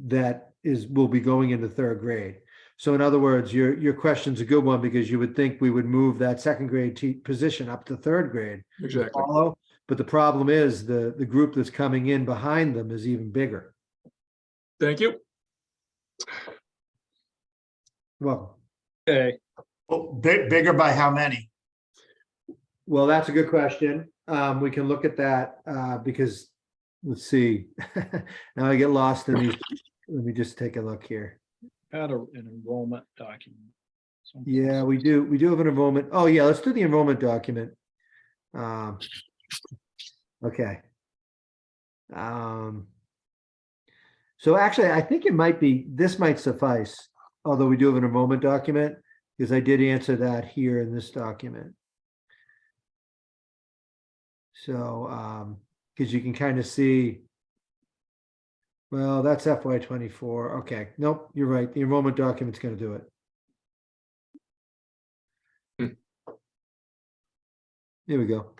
that will be going into 3rd grade. So in other words, your question's a good one, because you would think we would move that 2nd grade position up to 3rd grade. Exactly. Follow, but the problem is the group that's coming in behind them is even bigger. Thank you. Well, Okay, Well, bigger by how many? well, that's a good question. We can look at that because let's see. Now I get lost in these. Let me just take a look here. had an enrollment document. Yeah, we do. We do have an enrollment. Oh, yeah, let's do the enrollment document. Okay. So actually, I think this might suffice, although we do have an enrollment document, because I did answer that here in this document. So, because you can kind of see, well, that's FY24. Okay, nope, you're right. The enrollment document's going to do it. Here we go.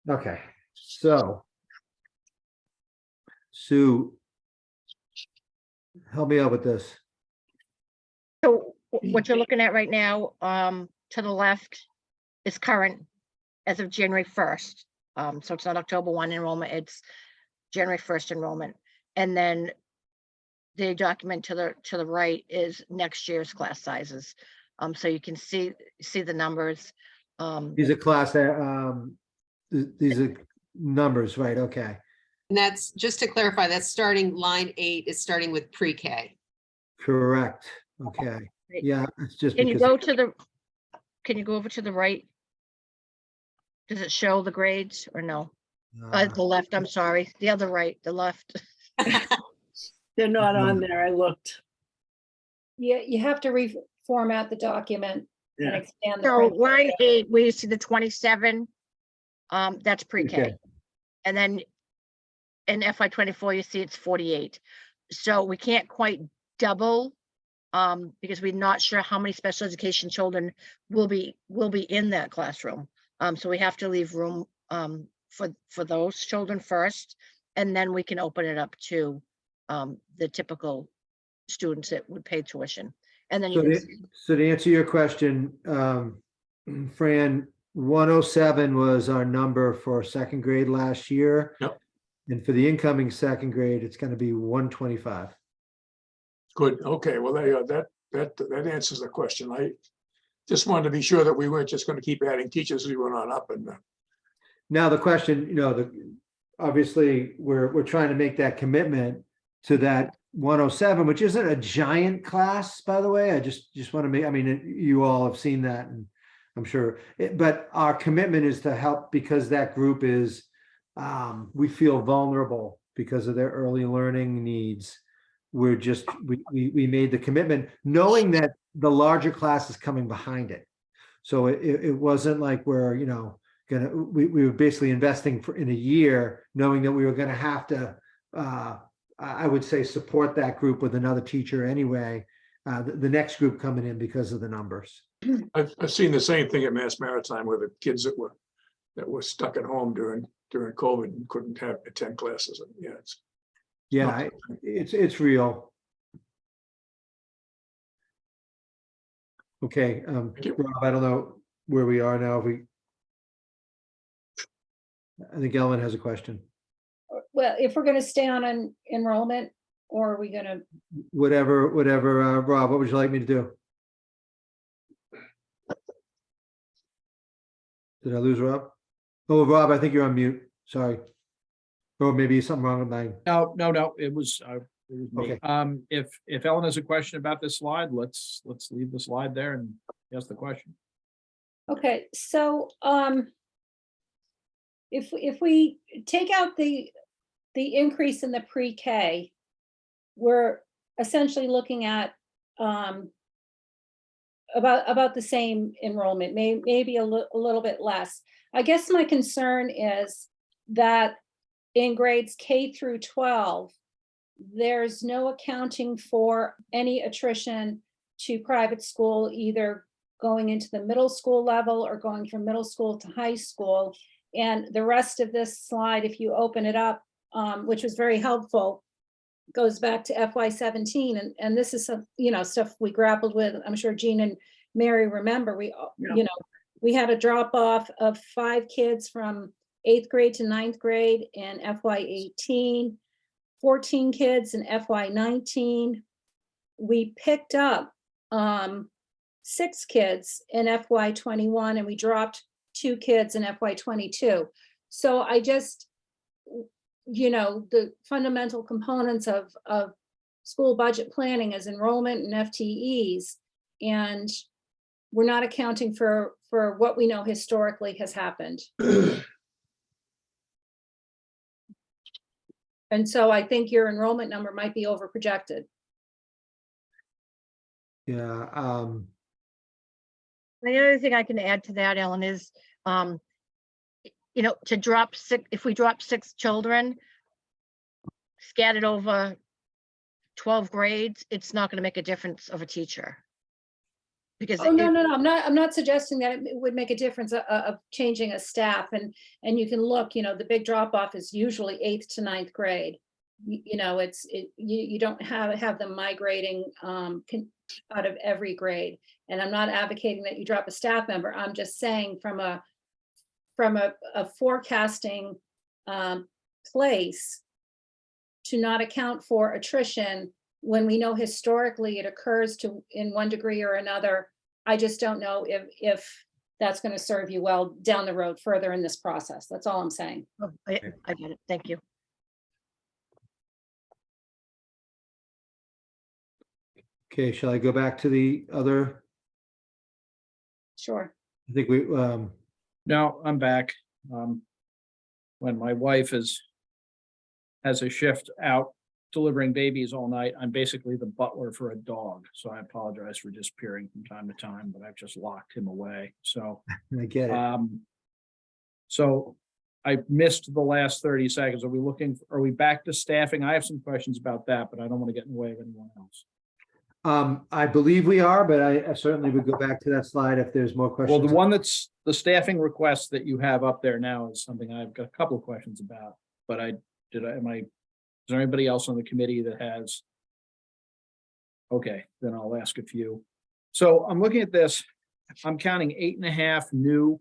Okay, so Sue, help me out with this. So what you're looking at right now, to the left is current as of January 1st. So it's not October 1 enrollment, it's January 1st enrollment. And then the document to the right is next year's class sizes. So you can see the numbers. These are class, these are numbers, right? Okay. And that's, just to clarify, that's starting line 8 is starting with pre-K. Correct. Okay. Right. Yeah, it's just Can you because. go over to the right? Does it show the grades or no? Uh, The left, I'm sorry, the other right, the left. They're not on there. I looked. Yeah, you have to reformat the document and Yeah. expand the So print. line 8, where you see the 27, that's pre-K. Okay. And then in FY '24, you see it's 48. So we can't quite double, because we're not sure how many special education children will be in that classroom. So we have to leave room, for those children first, and then we can open it up to, the typical students that would pay tuition. And then you So can to, see- so to answer your question, Fran, 107 was our number for second grade last year. Yep. And for the incoming second grade, it's going to be 125. Good, okay, well, there you go. That answers the question. I just wanted to be sure that we weren't just gonna keep adding teachers as we went on up and, Now the question, obviously, we're trying to make that commitment to that 107, which isn't a giant class, by the way. I just want to make, I mean, you all have seen that, and I'm sure, but our commitment is to help because that group is, we feel vulnerable because of their early learning needs. We're just, we made the commitment, knowing that the larger class is coming behind it. So it wasn't like we're, we were basically investing in a year, knowing that we were gonna have to, I would say, support that group with another teacher anyway, the next group coming in because of the numbers. I've seen the same thing at Mass Maritime where the kids that were stuck at home during COVID and couldn't attend classes. And yeah, Yeah, it's real. Okay, you. Rob, I don't know where we are now. I think Ellen has a question. Well, if we're gonna stay on an enrollment, or are we gonna, Whatever, Rob, what would you like me to do? Did I lose Rob? Oh, Rob, I think you're on mute. Sorry. Or maybe something wrong with mine. No, it was me. Okay. If Ellen has a question about this slide, let's leave the slide there and ask the question. okay, so, if we take out the increase in the pre-K, we're essentially looking at, about the same enrollment, maybe a little bit less. I guess my concern is that in grades K through 12, there's no accounting for any attrition to private school, either going into the middle school level or going from middle school to high school. And the rest of this slide, if you open it up, which was very helpful, goes back to FY17, and this is some, stuff we grappled with. I'm sure Jean and Mary remember. We had a drop off of 5 kids from 8th grade to 9th grade in FY18, 14 kids in FY19. We picked up 6 kids in FY21, and we dropped 2 kids in FY22. So I just, the fundamental components of school budget planning is enrollment and FTEs, and we're not accounting for what we know historically has happened. And so I think your enrollment number might be over projected. Yeah. The other thing I can add to that, Ellen, is, to drop 6, if we drop 6 children scattered over 12 grades, it's not going to make a difference of a teacher. Because Oh, no, I'm not suggesting that it would make a difference of changing a staff, and you can look, the big drop off is usually 8th to 9th grade. You don't have them migrating out of every grade. And I'm not advocating that you drop a staff member. I'm just saying from a forecasting place, to not account for attrition when we know historically it occurs in one degree or another. I just don't know if that's going to serve you well down the road further in this process. That's all I'm saying. Oh, I get it. Thank you. Okay, shall I go back to the other? Sure. I think No, I'm back. When my wife has a shift out delivering babies all night, I'm basically the butler for a dog. So I apologize for disappearing from time to time, but I've just locked him away. So, I get it. so I missed the last 30 seconds. Are we back to staffing? I have some questions about that, but I don't want to get in the way of anyone else. I believe we are, but I certainly would go back to that slide if there's more Well, questions. the one that's the staffing request that you have up there now is something I've got a couple of questions about, but is there anybody else on the committee that has? Okay, then I'll ask a few. So I'm looking at this, I'm counting 8.5 new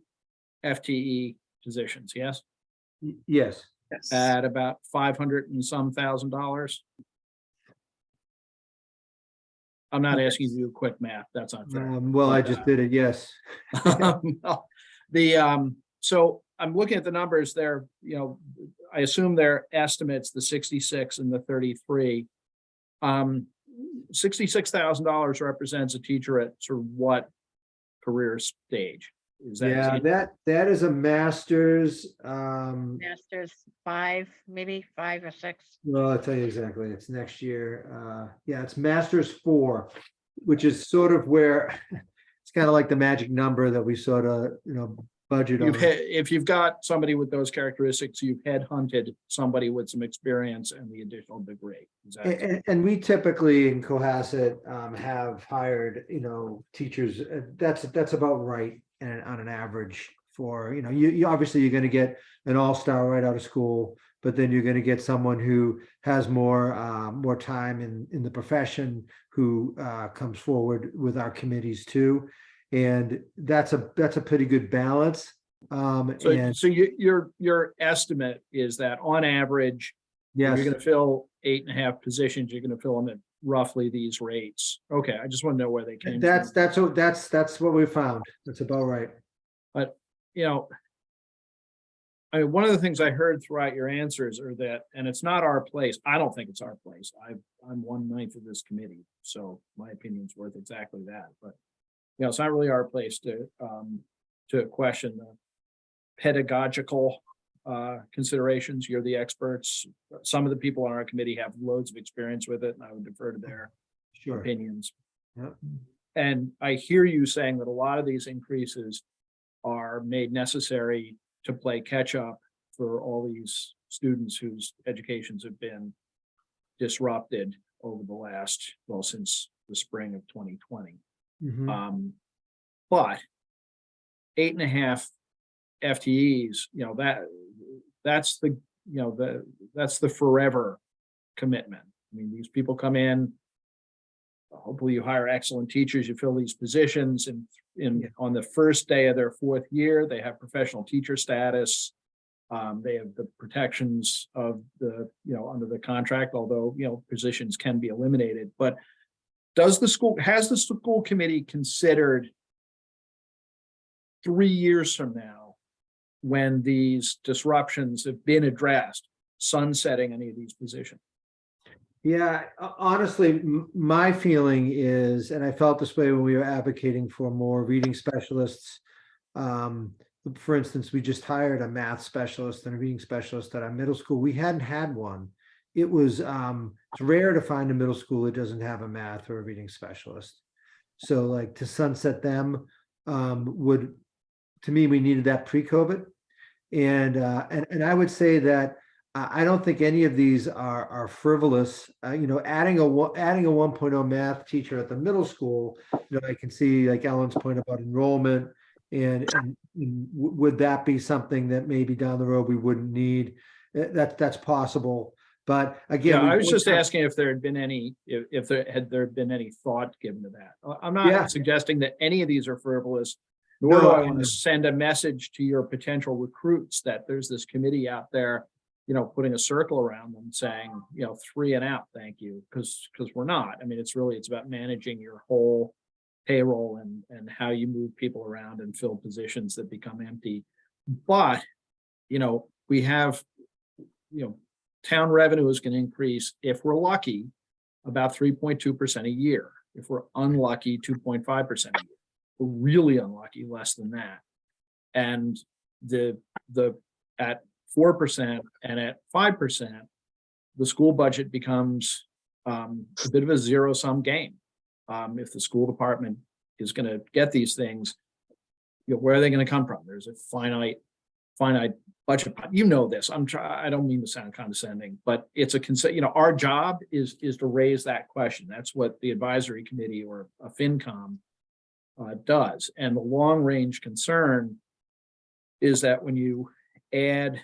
FTE positions, yes? Yes. Yes. At about 500 and some $1,000. I'm not asking you to do quick math, that's not fair. Well, I just did it, yes. So I'm looking at the numbers there, I assume they're estimates, the 66 and the 33. $66,000 represents a teacher at sort of what career stage? Is that? Yeah, that is a master's. Masters 5, maybe 5 or 6. Well, I'll tell you exactly. It's next year. Yeah, it's master's 4, which is sort of where it's kind of like the magic number that we sort of, budget on. If you've got somebody with those characteristics, you've headhunted somebody with some experience and the additional degree. Is that- And we typically in Cohasset have hired, teachers. That's about right, and on an average for, you obviously you're going to get an all-star right out of school, but then you're going to get someone who has more time in the profession, who comes forward with our committees too. And that's a pretty good balance. So your estimate is that on average, you're Yes, going to fill 8.5 positions, you're going to fill them at roughly these rates. Okay, I just want to know where they came from. that's what we found. That's about right. One of the things I heard throughout your answers are that, and it's not our place, I don't think it's our place. I'm 1/9 of this committee, so my opinion's worth exactly that, but it's not really our place to question the pedagogical considerations. You're the experts. Some of the people on our committee have loads of experience with it, and I would defer to their Sure. opinions. Yep. And I hear you saying that a lot of these increases are made necessary to play catch up for all these students whose educations have been disrupted over the last, since the spring of 2020. Mhm. But 8.5 FTEs, that's the forever commitment. I mean, these people come in. Hopefully you hire excellent teachers, you fill these positions, and on the first day of their 4th year, they have professional teacher status. They have the protections of the, under the contract, although, positions can be eliminated. But has the school committee considered 3 years from now, when these disruptions have been addressed, sunsetting any of these positions? Yeah, honestly, my feeling is, and I felt this way when we were advocating for more reading specialists. For instance, we just hired a math specialist and a reading specialist at our middle school. We hadn't had one. It was it's rare to find a middle school that doesn't have a math or a reading specialist. So like to sunset them would, to me, we needed that pre-COVID. And I would say that I don't think any of these are frivolous. Adding a 1.0 math teacher at the middle school, I can see like Ellen's point about enrollment, and would that be something that maybe down the road we wouldn't need? That's possible. But again, I was just asking if there had been any, if there had been any thought given to that. I'm not Yeah. suggesting that any of these are frivolous, nor do I want to send a message to your potential recruits that there's this committee out there, putting a circle around them saying, 3 and out, thank you, because we're not. I mean, it's about managing your whole payroll and how you move people around and fill positions that become empty. But, we have, town revenue is going to increase, if we're lucky, about 3.2% a year. If we're unlucky, 2.5% a year. We're really unlucky, less than that. And at 4% and at 5%, the school budget becomes a bit of a zero-sum game. If the school department is going to get these things, where are they going to come from? There's a finite budget. You know this. I don't mean to sound condescending, but it's our job is to raise that question. That's what the advisory committee or a FinCom does. And the long-range concern is that when you add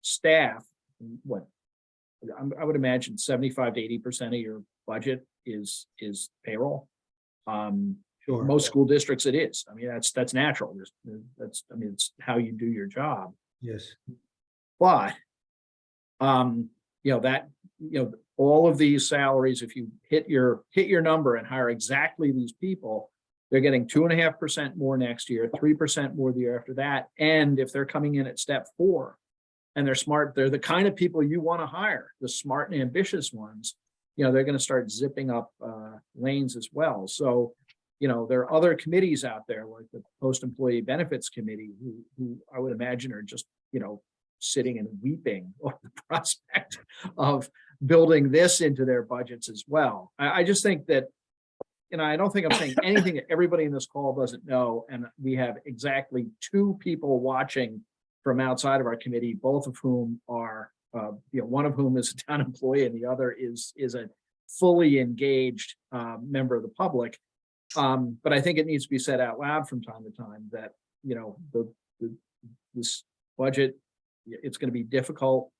staff, I would imagine 75 to 80% of your budget is payroll. Sure. Most school districts it is. I mean, that's natural. It's how you do your job. Yes. But all of these salaries, if you hit your number and hire exactly these people, they're getting 2.5% more next year, 3% more the year after that. And if they're coming in at step 4 and they're smart, they're the kind of people you want to hire, the smart and ambitious ones, they're going to start zipping up lanes as well. So, there are other committees out there like the Post-Employee Benefits Committee who I would imagine are just, sitting and weeping over the prospect of building this into their budgets as well. I just think that, I don't think I'm saying anything that everybody in this call doesn't know. And we have exactly 2 people watching from outside of our committee, both of whom are, one of whom is a town employee and the other is a fully engaged member of the public. But I think it needs to be said out loud from time to time that, this budget, it's going to be difficult.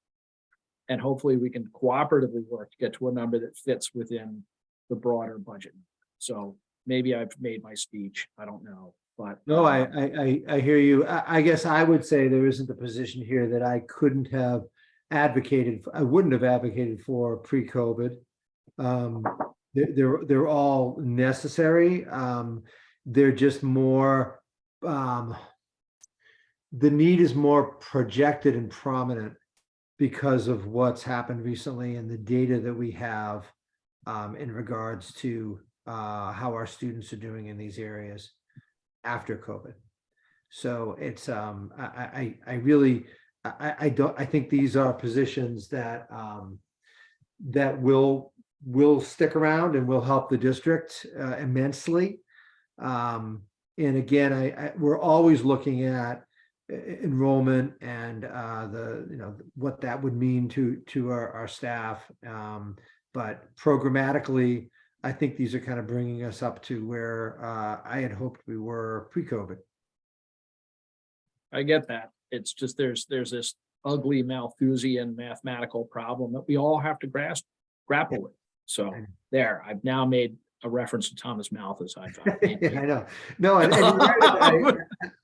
And hopefully we can cooperatively work to get to a number that fits within the broader budget. So maybe I've made my speech. I don't know, but. No, I hear you. I guess I would say there isn't a position here that I couldn't have advocated. I wouldn't have advocated for pre-COVID. They're all necessary. They're just more, the need is more projected and prominent because of what's happened recently and the data that we have in regards to how our students are doing in these areas after COVID. So it's I think these are positions that that will stick around and will help the district immensely. And again, we're always looking at enrollment and what that would mean to our staff. But programmatically, I think these are kind of bringing us up to where I had hoped we were pre-COVID. I get that. It's just there's this ugly Malthusian mathematical problem that we all have to grapple with. So there, I've now made a reference to Thomas Malthus. I know. No, and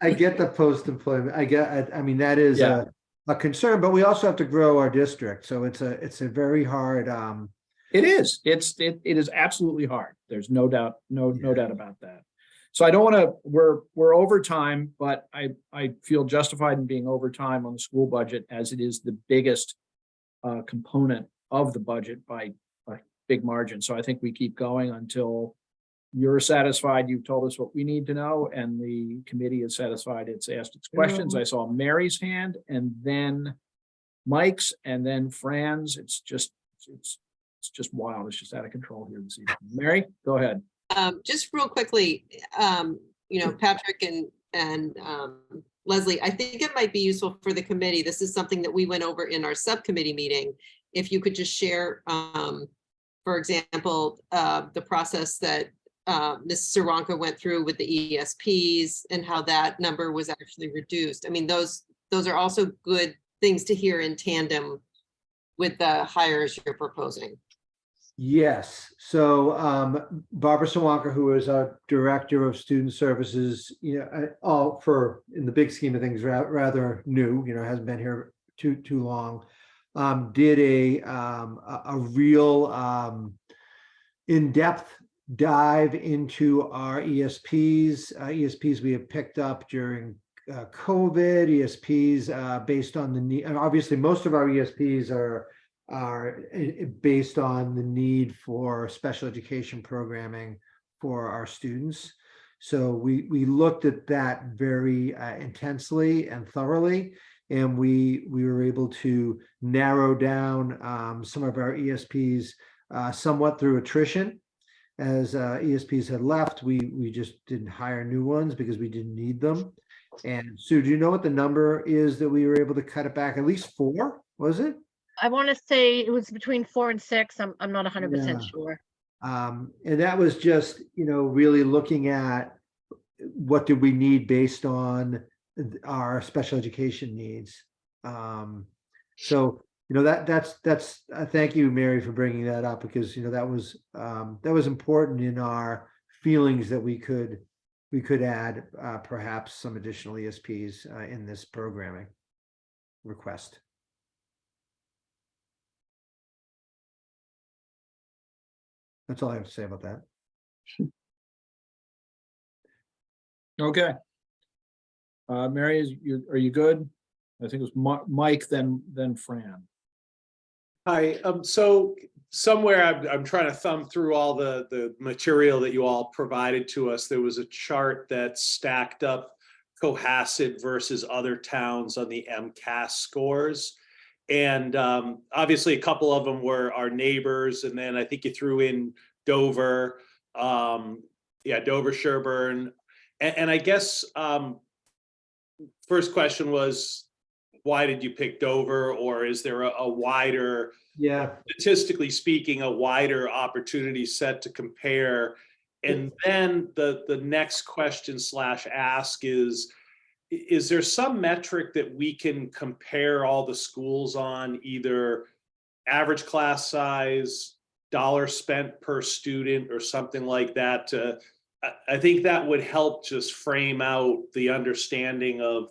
I get the post-employment. I mean, that is a concern, but we also have to grow our district. So it's a very hard. It is. It is absolutely hard. There's no doubt, no doubt about that. So I don't want to. We're over time, but I feel justified in being over time on the school budget as it is the biggest component of the budget by a big margin. So I think we keep going until you're satisfied. You've told us what we need to know, and the committee is satisfied. It's asked its questions. I saw Mary's hand, and then Mike's, and then Fran's. It's just wild. It's just out of control here this evening. Mary, go ahead. Just real quickly, Patrick and Leslie, I think it might be useful for the committee. This is something that we went over in our subcommittee meeting. If you could just share, for example, the process that Ms. Saranka went through with the ESPs and how that number was actually reduced. I mean, those are also good things to hear in tandem with the hires you're proposing. Yes. So Barbara Sawanka, who is our director of student services, all for in the big scheme of things, rather new, hasn't been here too long, did a real in-depth dive into our ESPs we have picked up during COVID, ESPs based on the need. And obviously, most of our ESPs are based on the need for special education programming for our students. So we looked at that very intensely and thoroughly, and we were able to narrow down some of our ESPs somewhat through attrition. As ESPs had left, we just didn't hire new ones because we didn't need them. And Sue, do you know what the number is that we were able to cut it back? At least 4, was it? I want to say it was between 4 and 6. I'm not 100% Yeah. sure. And that was just, really looking at what did we need based on our special education needs. So, that's thank you, Mary, for bringing that up, because, that was important in our feelings that we could add perhaps some additional ESPs in this programming request. That's all I have to say about that. Okay. Mary, are you good? I think it was Mike, then Fran. Hi, so somewhere I'm trying to thumb through all the material that you all provided to us. There was a chart that stacked up Cohasset versus other towns on the MCAS scores. And obviously a couple of them were our neighbors. And then I think you threw in Dover, Dover, Sherburne. And I guess first question was, why did you pick Dover? Or is there a wider, statistically speaking, a wider opportunity set to compare? And then the next question / ask is there some metric that we can compare all the schools on, either average class size, dollar spent per student, or something like that? I think that would help just frame out the understanding of,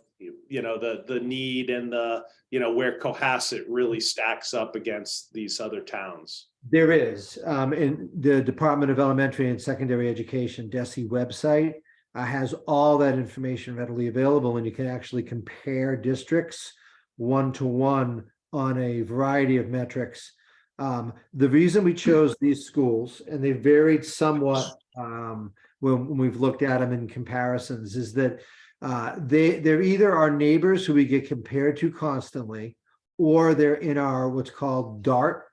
the need and where Cohasset really stacks up against these other towns. There is, in the Department of Elementary and Secondary Education, DESE website, has all that information readily available, and you can actually compare districts one-to-one on a variety of metrics. The reason we chose these schools, and they varied somewhat when we've looked at them in comparisons, is that they're either our neighbors who we get compared to constantly, or they're in our what's called DART,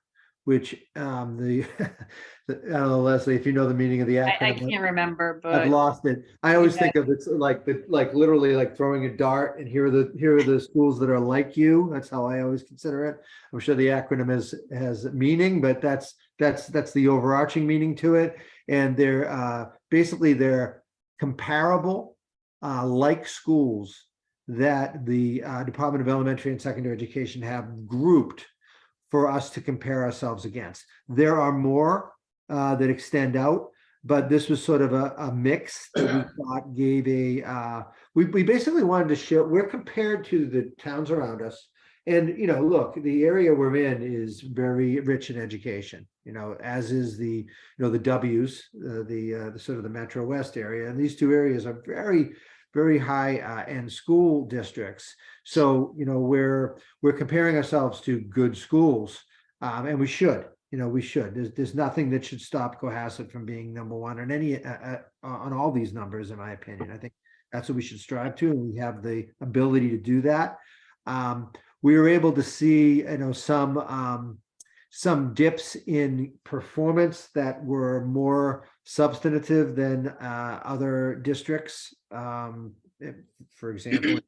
which I don't know, Leslie, if you know the meaning of the acronym. I can't remember, but I've lost it. I always think of it like literally like throwing a dart, and here are the schools that are like you. That's how I always consider it. I'm sure the acronym has meaning, but that's the overarching meaning to it. And they're basically they're comparable like schools that the Department of Elementary and Secondary Education have grouped for us to compare ourselves against. There are more that extend out, but this was sort of a mix that we thought gave we basically wanted to show we're compared to the towns around us. And, look, the area we're in is very rich in education, as is the W's, the sort of the Metro West area. And these two areas are very, very high end school districts. So, we're comparing ourselves to good schools, and we should. We should. There's nothing that should stop Cohasset from being number one on on all these numbers, in my opinion. I think that's what we should strive to, and we have the ability to do that. We were able to see, some dips in performance that were more substantive than other districts, for example.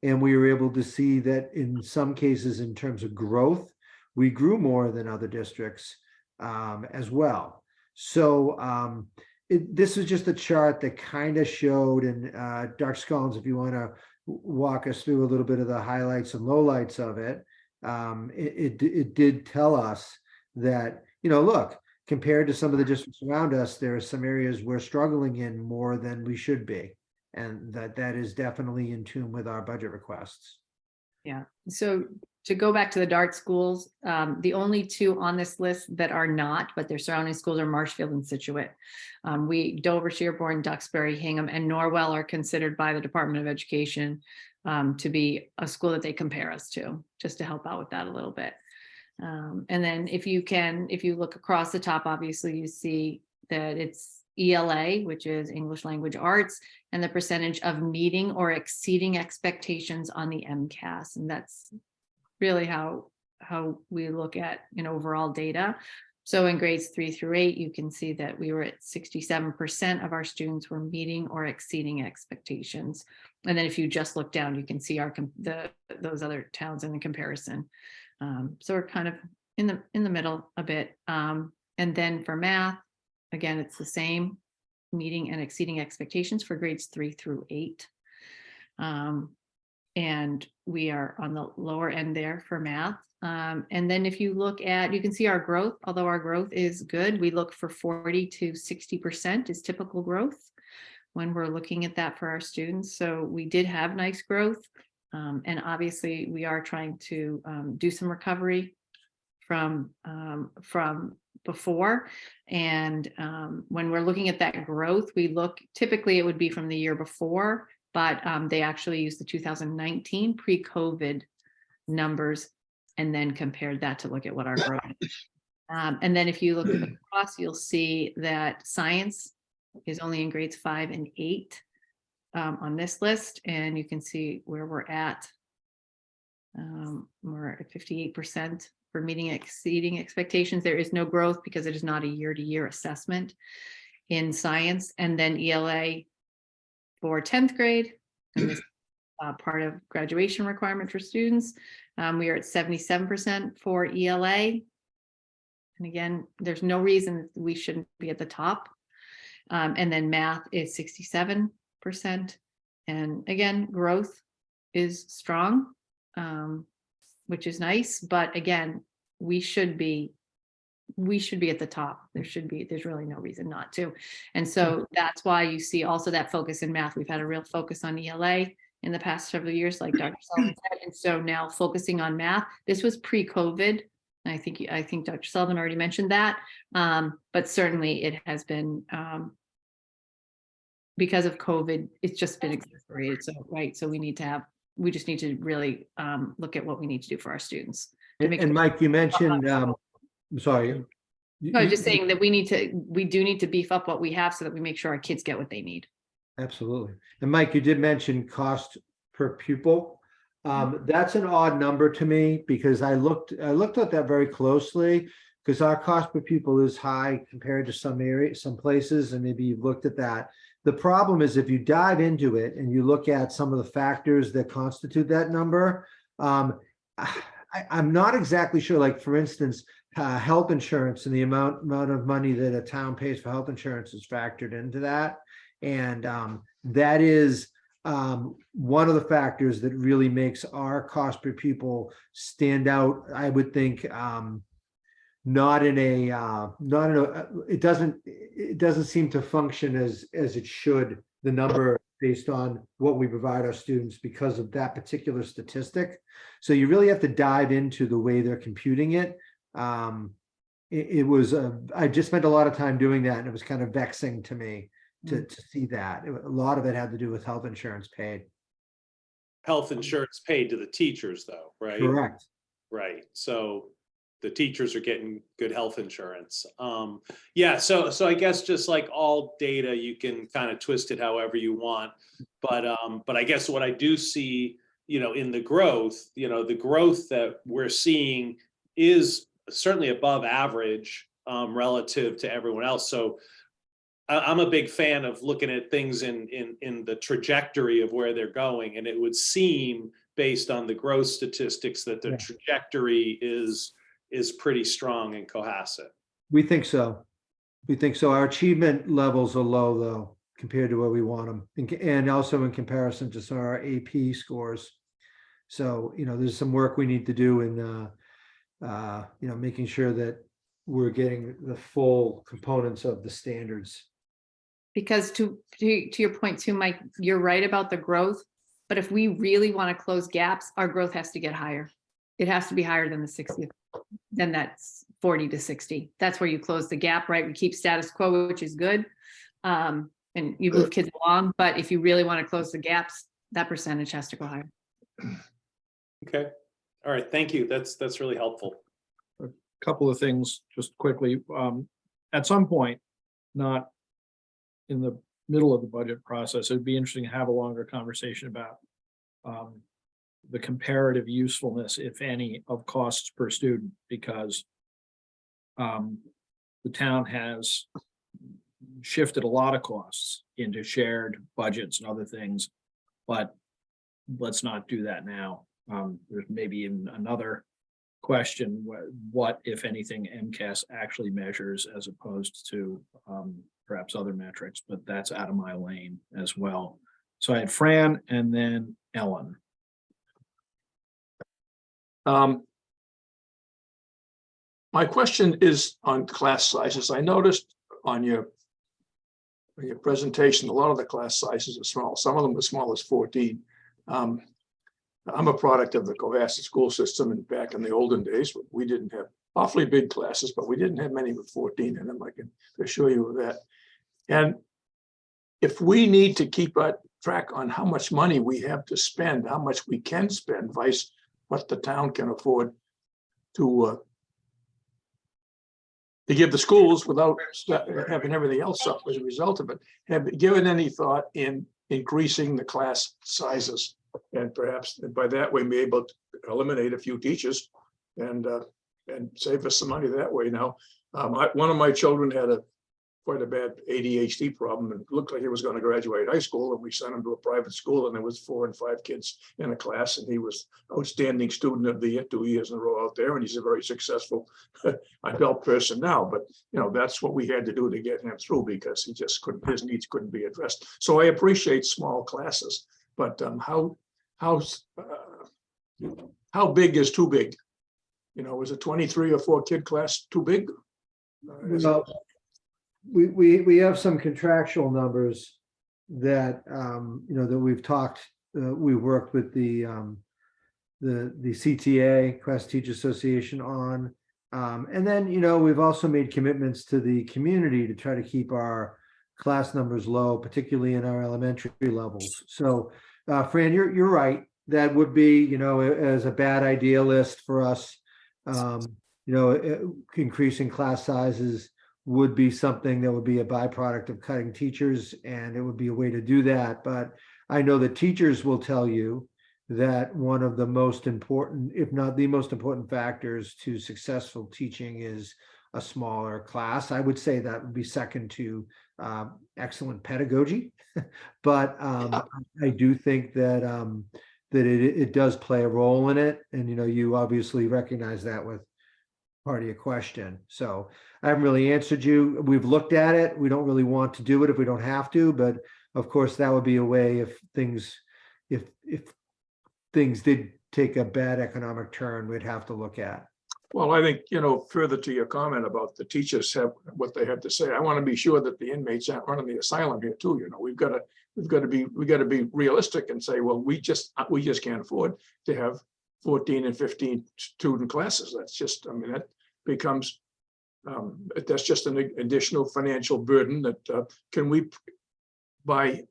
And we were able to see that in some cases, in terms of growth, we grew more than other districts as well. So this is just a chart that kind of showed, and Dr. Scollins, if you want to walk us through a little bit of the highlights and lowlights of it, it did tell us that, look, compared to some of the districts around us, there are some areas we're struggling in more than we should be. And that is definitely in tune with our budget requests. yeah. So to go back to the DART schools, the only two on this list that are not, but their surrounding schools are Marshfield and Situate. Dover, Sherborne, Duxbury, Hingham, and Norwell are considered by the Department of Education to be a school that they compare us to, just to help out with that a little bit. And then if you look across the top, obviously you see that it's, ELA, which is English Language Arts, and the percentage of meeting or exceeding expectations on the MCAS. And that's really how we look at overall data. So in grades 3 through 8, you can see that we were at 67% of our students were meeting or exceeding expectations. And then if you just look down, you can see those other towns in the comparison. So we're kind of in the middle a bit. And then for math, again, it's the same, meeting and exceeding expectations for grades 3 through 8. And we are on the lower end there for math. And then if you look at, you can see our growth, although our growth is good, we look for 40 to 60% is typical growth when we're looking at that for our students. So we did have nice growth. And obviously we are trying to do some recovery from before. And when we're looking at that growth, we look, typically it would be from the year before, but they actually used the 2019 pre-COVID numbers and then compared that to look at what our growth is. And then if you look across, you'll see that science is only in grades 5 and 8 on this list. And you can see where we're at. We're at 58% for meeting exceeding expectations. There is no growth because it is not a year-to-year assessment in science. And then ELA for 10th grade, and this part of graduation requirement for students. We are at 77% for ELA. And again, there's no reason we shouldn't be at the top. And then math is 67%. And again, growth is strong, which is nice. But again, we should be at the top. There's really no reason not to. And so that's why you see also that focus in math. We've had a real focus on ELA in the past several years, like Dr. Sullivan said. And so now focusing on math, this was pre-COVID. I think Dr. Sullivan already mentioned that. But certainly it has been, because of COVID, it's just been exacerbated. So, right. So we just need to really look at what we need to do for our students. And Mike, you mentioned, I'm sorry. I was just saying that we do need to beef up what we have so that we make sure our kids get what they need. Absolutely. And Mike, you did mention cost per pupil. That's an odd number to me because I looked at that very closely because our cost per pupil is high compared to some areas, some places, and maybe you've looked at that. The problem is if you dive into it and you look at some of the factors that constitute that number, I'm not exactly sure, like for instance, health insurance and the amount of money that a town pays for health insurance is factored into that. And that is one of the factors that really makes our cost per pupil stand out. I would think it doesn't seem to function as it should, the number based on what we provide our students because of that particular statistic. So you really have to dive into the way they're computing it. I just spent a lot of time doing that and it was kind of vexing to me to see that. A lot of it had to do with health insurance paid. Health insurance paid to the teachers though, right? Correct. Right. So the teachers are getting good health insurance. Yeah, so I guess just like all data, you can kind of twist it however you want. But I guess what I do see, in the growth, the growth that we're seeing is certainly above average relative to everyone else. So I'm a big fan of looking at things in the trajectory of where they're going. And it would seem based on the growth statistics that the trajectory is pretty strong in Cohasset. We think so. Our achievement levels are low though, compared to where we want them. And also in comparison to some of our AP scores. So, there's some work we need to do in, making sure that we're getting the full components of the standards. Because to your point too, Mike, you're right about the growth, but if we really want to close gaps, our growth has to get higher. It has to be higher than the 60, then that's 40 to 60. That's where you close the gap, right? We keep status quo, which is good. And you move kids along, but if you really want to close the gaps, that percentage has to go higher. Okay. All right. Thank you. That's really helpful. A couple of things just quickly. At some point, not in the middle of the budget process, it'd be interesting to have a longer conversation about the comparative usefulness, if any, of costs per student, because the town has shifted a lot of costs into shared budgets and other things, but let's not do that now. There's maybe even another question, what, if anything, MCAS actually measures as opposed to perhaps other metrics, but that's out of my lane as well. So I had Fran and then Ellen. My question is on class sizes. I noticed on your presentation, a lot of the class sizes are small. Some of them as small as 14. I'm a product of the Cohasset school system, and back in the olden days, we didn't have awfully big classes, but we didn't have many with 14 in them. I can assure you of that. And if we need to keep a track on how much money we have to spend, how much we can spend, vice what the town can afford to give the schools without having everything else up as a result of it, have you given any thought in increasing the class sizes? And perhaps by that way, be able to eliminate a few teachers and save us some money that way. Now, one of my children had quite a bad ADHD problem, and it looked like he was going to graduate high school, and we sent him to a private school, and there was 4 and 5 kids in a class, and he was outstanding student of the year 2 years in a row out there, and he's a very successful adult person now. But that's what we had to do to get him through, because he just couldn't, his needs couldn't be addressed. So I appreciate small classes, but how big is too big? Is a 23 or 4 kid class too big? Well, we have some contractual numbers that that we've talked. We worked with the CTA, Class Teacher Association, on, and then we've also made commitments to the community to try to keep our class numbers low, particularly in our elementary levels. So, Fran, you're right. That would be as a bad idea list for us. Increasing class sizes would be something that would be a byproduct of cutting teachers, and it would be a way to do that. But I know that teachers will tell you that one of the most important, if not the most important, factors to successful teaching is a smaller class. I would say that would be second to excellent pedagogy. But I do think that it does play a role in it, and you obviously recognize that with part of your question. So I haven't really answered you. We've looked at it. We don't really want to do it if we don't have to, but of course that would be a way if things did take a bad economic turn, we'd have to look at. Well, I think, further to your comment about the teachers have what they have to say, I want to be sure that the inmates aren't running the asylum here too. We've got to be realistic and say, well, we just can't afford to have 14 and 15 student classes. That's just, that becomes, that's just an additional financial burden that can we, by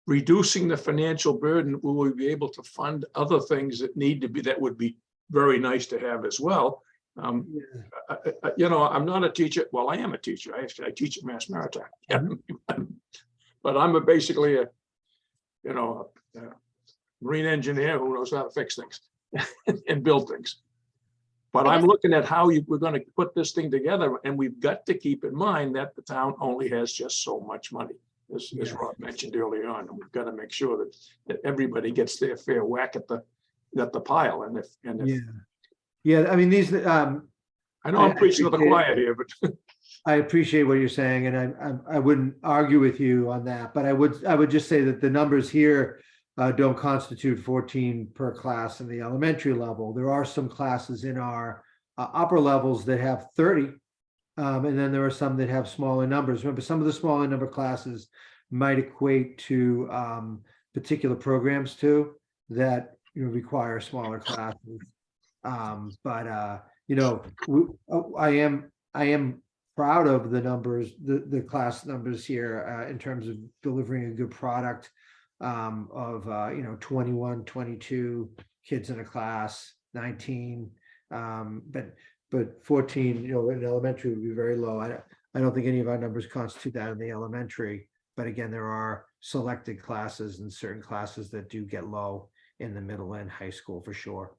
reducing the financial burden, will we be able to fund other things that need to be, that would be very nice to have as well. I'm not a teacher. Well, I am a teacher. I teach at Mass Maritime, but I'm basically a marine engineer who knows how to fix things and build things. But I'm looking at how we're going to put this thing together, and we've got to keep in mind that the town only has just so much money, as Rob mentioned earlier on, and we've got to make sure that everybody gets their fair whack at the pile. And if I mean, these. I know I'm preaching to the choir here, but I appreciate what you're saying, and I wouldn't argue with you on that, but I would just say that the numbers here don't constitute 14 per class in the elementary level. There are some classes in our upper levels that have 30, and then there are some that have smaller numbers. Remember, some of the smaller number classes might equate to particular programs too that require smaller classes. I am proud of the numbers, the class numbers here in terms of delivering a good product of 21, 22 kids in a class, 19, but 14, in elementary would be very low. I don't think any of our numbers constitute that in the elementary. But again, there are selected classes and certain classes that do get low in the middle and high school for sure.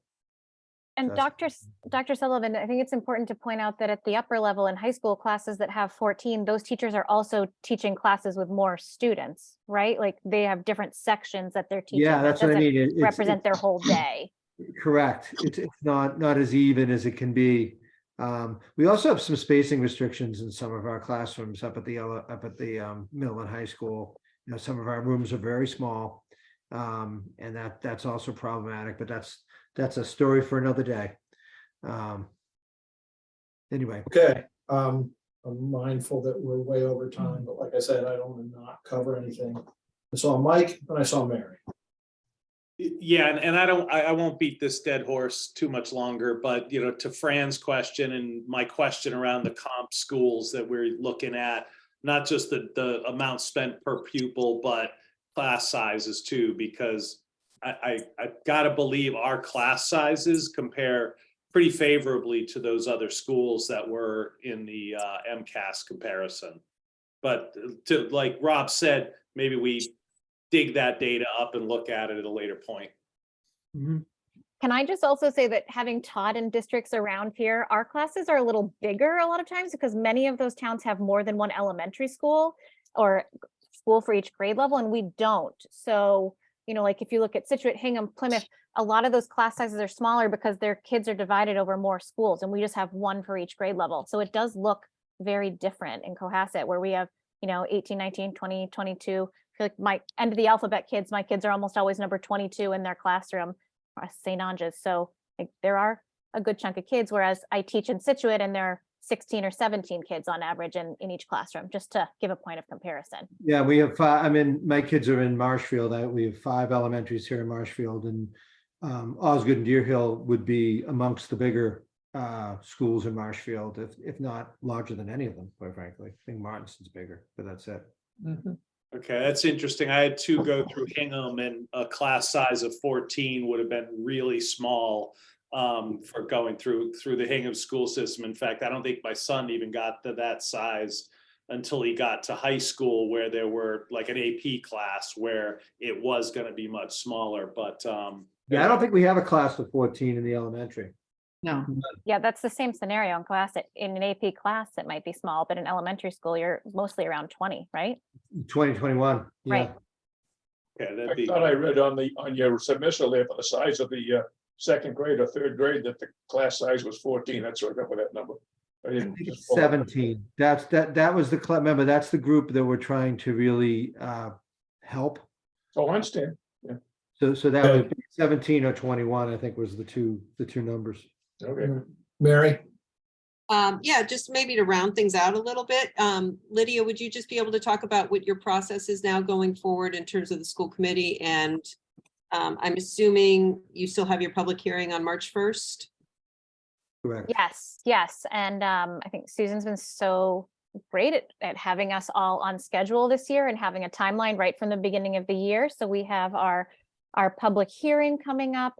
And That's- Dr. Sullivan, I think it's important to point out that at the upper level in high school classes that have 14, those teachers are also teaching classes with more students, right? Like they have different sections that they're teaching. Yeah, That that's what I doesn't mean. It's represent their whole day. correct. It's not as even as it can be. We also have some spacing restrictions in some of our classrooms up at the middle and high school. You know, some of our rooms are very small. And that's also problematic, but that's a story for another day. Anyway, Okay, I'm mindful that we're way over time, but like I said, I don't want to not cover anything. I saw Mike and I saw Mary. Yeah, and I won't beat this dead horse too much longer, but you know, to Fran's question and my question around the comp schools that we're looking at, not just the amount spent per pupil, but class sizes too, because I've got to believe our class sizes compare pretty favorably to those other schools that were in the MCAS comparison. But to, like Rob said, maybe we dig that data up and look at it at a later point. mhm. Can I just also say that having taught in districts around here, our classes are a little bigger a lot of times because many of those towns have more than one elementary school or school for each grade level, and we don't. So, you know, like if you look at Situate, Hingham, Plymouth, a lot of those class sizes are smaller because their kids are divided over more schools, and we just have one for each grade level. So it does look very different in Cohasset, where we have, you know, 18, 19, 20, 22. I feel like my end of the alphabet kids, my kids are almost always number 22 in their classroom, St. Ange's. So like, there are a good chunk of kids, whereas I teach in Situate and there are 16 or 17 kids on average in each classroom, just to give a point of comparison. Yeah, we have five. I mean, my kids are in Marshfield. We have 5 elementaries here in Marshfield, and Osgood and Deer Hill would be amongst the bigger schools in Marshfield, if not larger than any of them, quite frankly. I think Martinson's bigger, but that's it. Okay, that's interesting. I had 2 go through Hingham, and a class size of 14 would have been really small for going through the Hingham school system. In fact, I don't think my son even got to that size until he got to high school, where there were like an AP class where it was going to be much smaller. But Yeah, I don't think we have a class of 14 in the elementary. No, Yeah, that's the same scenario in Cohasset. In an AP class, it might be small, but in elementary school, you're mostly around 20, right? 2021. Yeah. Right. okay, that'd I be thought I read on your submission there for the size of the second grade or third grade that the class size was 14. That's where I got with that number. I I didn't. think just it's follow up. 17. That was the remember, that's the group that we're trying to really help. Oh, I understand. So that would be 17 or 21, I think, was the two numbers. Okay. Mary? Yeah, just maybe to round things out a little bit. Lydia, would you just be able to talk about what your process is now going forward in terms of the school committee? And I'm assuming you still have your public hearing on March 1st? Correct. Yes. And I think Susan's been so great at having us all on schedule this year and having a timeline right from the beginning of the year. So we have our public hearing coming up.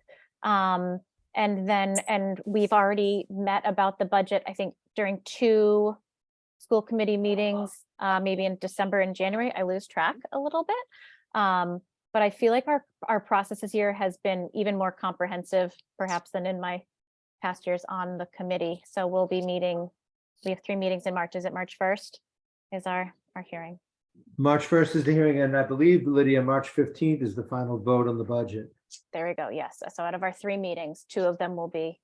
And we've already met about the budget, I think, during 2 school committee meetings, maybe in December and January. I lose track a little bit. But I feel like our process this year has been even more comprehensive, perhaps, than in my past years on the committee. So we'll be meeting, we have 3 meetings in March. Is it March 1st is our hearing? March 1st is the hearing, and I believe, Lydia, March 15th is the final vote on the budget. There we go. Yes. So out of our 3 meetings, 2 of them will be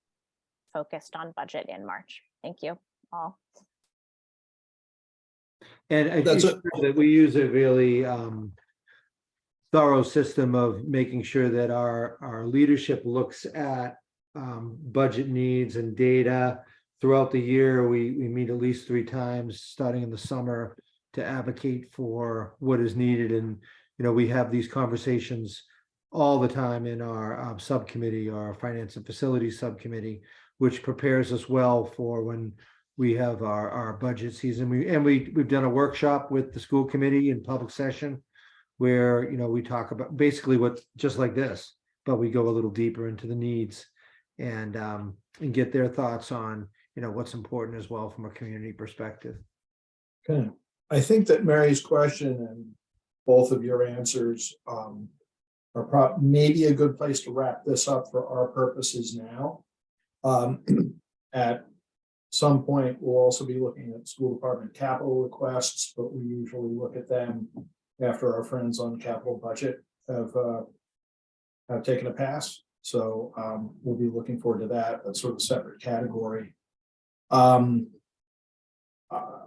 focused on budget in March. Thank you all. And I That's think that we use a really thorough system of making sure that our leadership looks at budget needs and data throughout the year. We meet at least 3 times, starting in the summer, to advocate for what is needed. And, you know, we have these conversations all the time in our subcommittee, our finance and facilities subcommittee, which prepares us well for when we have our budget season. We've done a workshop with the school committee in public session where, you know, we talk about basically what, just like this, but we go a little deeper into the needs and get their thoughts on, you know, what's important as well from a community perspective. Okay. I think that Mary's question and both of your answers are maybe a good place to wrap this up for our purposes now. At some point, we'll also be looking at school department capital requests, but we usually look at them after our friends on capital budget have taken a pass. So we'll be looking forward to that. That's sort of a separate category. I'm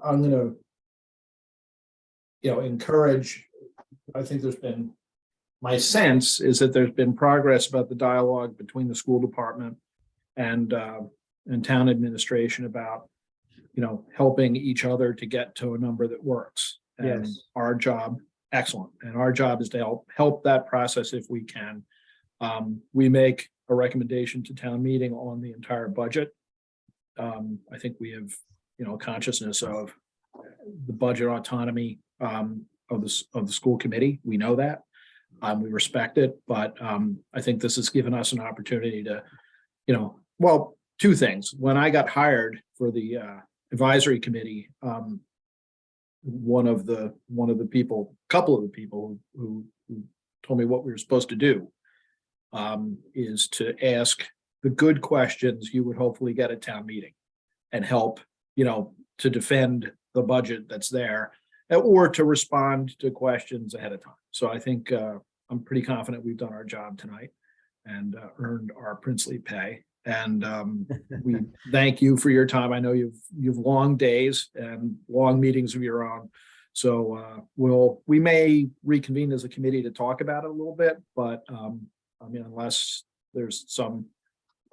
gonna, encourage, I think my sense is that there's been progress about the dialogue between the school department and town administration about, helping each other to get to a number that works. And Yes. our job, excellent. And our job is to help that process if we can. We make a recommendation to town meeting on the entire budget. I think we have, consciousness of the budget autonomy of the school committee. We know that. We respect it, but I think this has given us an opportunity to, well, two things. When I got hired for the advisory committee, couple of the people who told me what we were supposed to do is to ask the good questions you would hopefully get at town meeting and help, to defend the budget that's there or to respond to questions ahead of time. So I think I'm pretty confident we've done our job tonight and earned our princely pay. And we thank you for your time. I know you've long days and long meetings of your own. So we may reconvene as a committee to talk about it a little bit, but unless there's some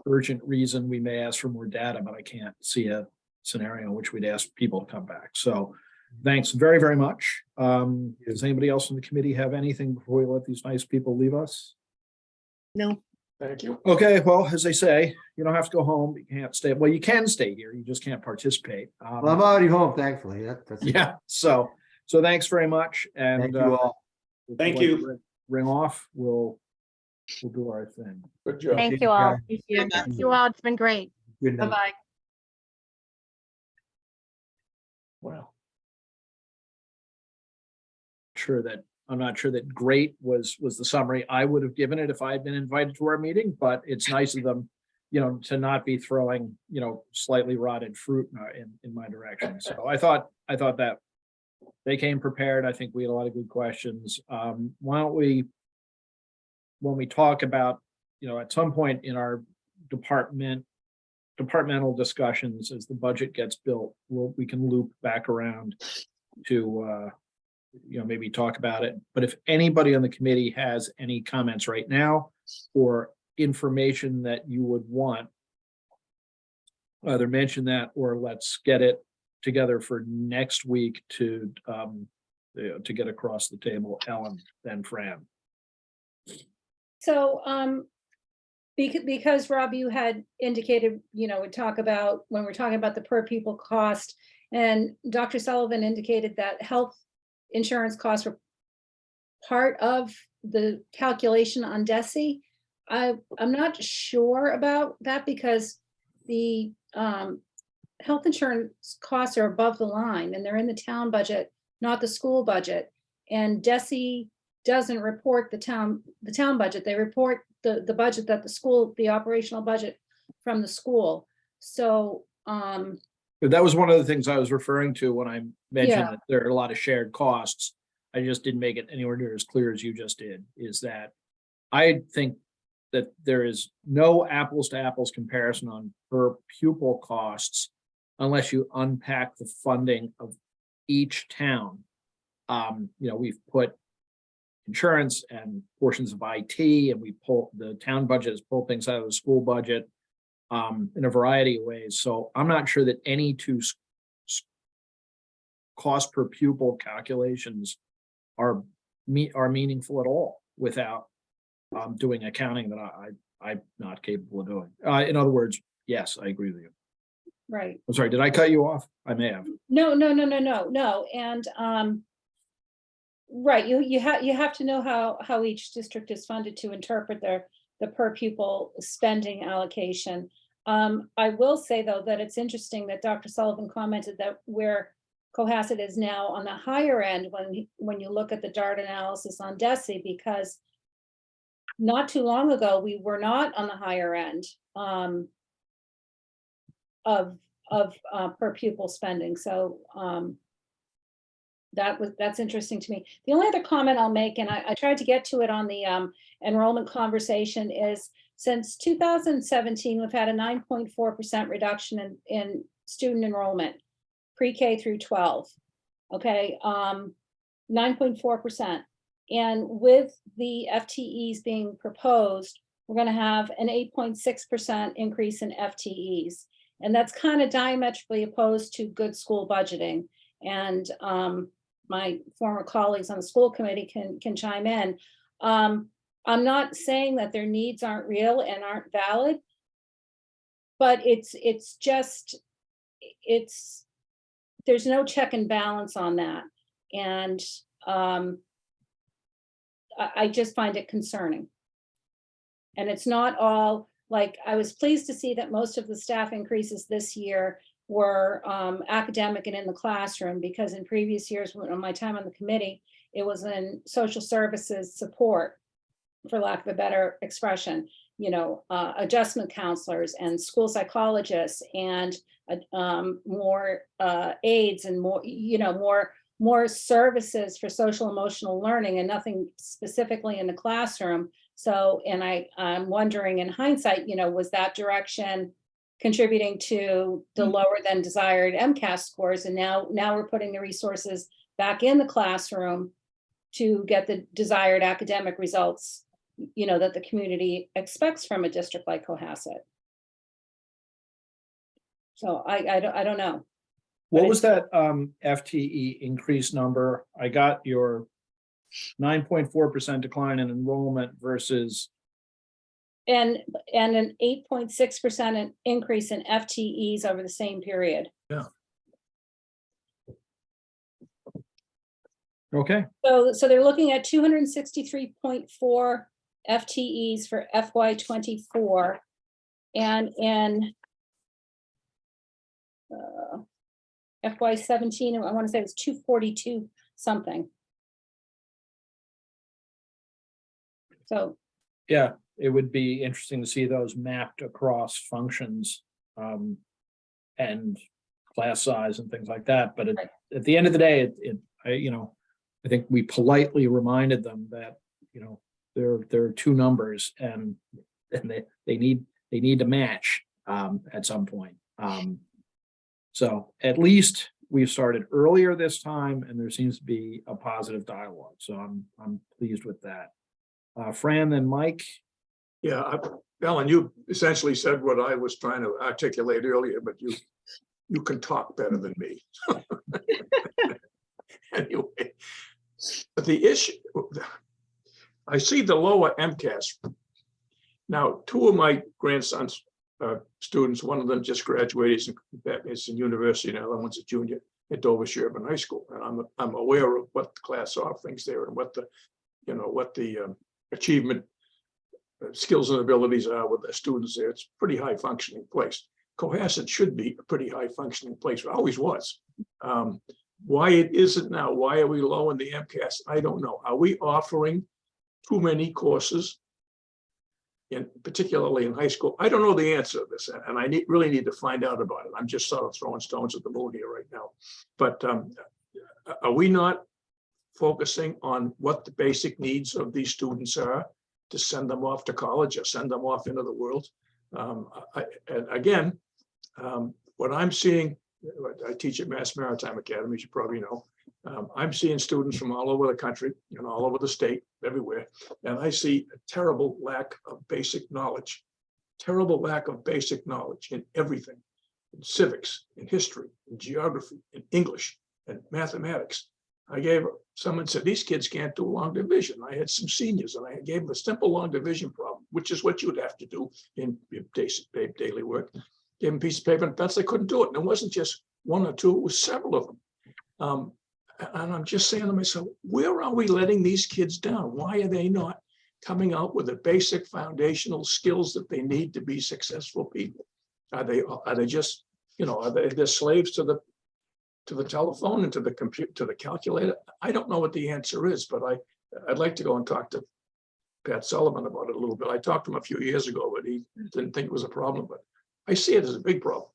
urgent reason, we may ask for more data, but I can't see a scenario in which we'd ask people to come back. So thanks very, very much. Does anybody else in the committee have anything before we let these nice people leave us? No, Thank you. Okay, well, as they say, you don't have to go home. You can't stay. Well, you can stay here. You just can't participate. Well, I'm already home, thankfully. That's Yeah, so thanks very much. And Thank you all. if Thank you'd like you. to Ring off, we'll do our thing. Good job. Thank you all. Thank you all. It's been great. Good night. Bye-bye. Wow. I'm not sure that great was the summary I would have given it if I had been invited to our meeting, but it's nice of them, to not be throwing, slightly rotted fruit in my direction. So I thought that they came prepared. I think we had a lot of good questions. Why don't we, when we talk about, at some point in our departmental discussions as the budget gets built, we can loop back around to maybe talk about it. But if anybody on the committee has any comments right now or information that you would want, either mention that or let's get it together for next week to get across the table. Ellen, then Fran. So, because Rob, you had indicated, would talk about, when we're talking about the per pupil cost, and Dr. Sullivan indicated that health insurance costs were part of the calculation on DESI. I'm not sure about that because the health insurance costs are above the line and they're in the town budget, not the school budget. And DESI doesn't report the town budget. They report the budget that the operational budget from the school. So That was one of the things I was referring to when I mentioned Yeah. that there are a lot of shared costs. I just didn't make it anywhere near as clear as you just did, is that I think that there is no apples to apples comparison on per pupil costs unless you unpack the funding of each town. We've put insurance and portions of IT, and the town budget has pulled things out of the school budget in a variety of ways. So I'm not sure that any two cost per pupil calculations are meaningful at all without doing accounting that I'm not capable of doing. In other words, yes, I agree with you. right. I'm sorry, did I cut you off? I may have. No. And right, you have to know how each district is funded to interpret the per pupil spending allocation. I will say though that it's interesting that Dr. Sullivan commented that we're Cohasset is now on the higher end when you look at the DART analysis on DESI, because not too long ago, we were not on the higher end of per pupil spending. So that's interesting to me. The only other comment I'll make, and I tried to get to it on the enrollment conversation, is since 2017, we've had a 9.4% reduction in student enrollment, pre-K through 12. Okay, 9.4%. And with the FTEs being proposed, we're going to have an 8.6% increase in FTEs. And that's kind of diametrically opposed to good school budgeting. And my former colleagues on the school committee can chime in. I'm not saying that their needs aren't real and aren't valid, but there's no check and balance on that. And I just find it concerning. And it's not all, like, I was pleased to see that most of the staff increases this year were academic and in the classroom, because in previous years, on my time on the committee, it was in social services support, for lack of a better expression, adjustment counselors and school psychologists and more aides and more services for social emotional learning, and nothing specifically in the classroom. So, and I'm wondering in hindsight, was that direction contributing to the lower than desired MCAS scores? And now we're putting the resources back in the classroom to get the desired academic results, that the community expects from a district like Cohasset. So I don't know. What was that FTE increase number? I got your 9.4% decline in enrollment versus. And an 8.6% increase in FTEs over the same period. Yeah. Okay. So they're looking at 263.4 FTEs for FY24, and in FY17, I want to say it was 242 something. So Yeah, it would be interesting to see those mapped across functions and class size and things like that. But at the end of the day, I think we politely reminded them that, there are two numbers and they need to match at some point. So at least we've started earlier this time, and there seems to be a positive dialogue. So I'm pleased with that. Fran, then Mike. Yeah, Ellen, you essentially said what I was trying to articulate earlier, but you can talk better than me. Anyway, but the issue, I see the lower MCAS. Now, two of my grandsons are students. One of them just graduated, it's in university, and the other one's a junior at Dover Sherburne High School. And I'm aware of what the class offerings there and what the achievement skills and abilities are with the students there. It's a pretty high functioning place. Cohasset should be a pretty high functioning place. It always was. Why it isn't now? Why are we low in the MCAS? I don't know. Are we offering too many courses, particularly in high school? I don't know the answer to this, and I really need to find out about it. I'm just sort of throwing stones at the moon here right now. But are we not focusing on what the basic needs of these students are to send them off to college or send them off into the world? And again, what I'm seeing, I teach at Mass Maritime Academy, as you probably know. I'm seeing students from all over the country and all over the state, everywhere, and I see a terrible lack of basic knowledge, in everything, in civics, in history, in geography, in English, and mathematics. Someone said, these kids can't do long division. I had some seniors and I gave them a simple long division problem, which is what you'd have to do in daily work. Gave them a piece of paper and pencil, they couldn't do it. And it wasn't just one or two, it was several of them. And I'm just saying to myself, where are we letting these kids down? Why are they not coming out with the basic foundational skills that they need to be successful people? Are they just, they're slaves to the to the telephone and to the compute, to the calculator? I don't know what the answer is, but I'd like to go and talk to Pat Sullivan about it a little bit. I talked to him a few years ago, but he didn't think it was a problem, but I see it as a big problem.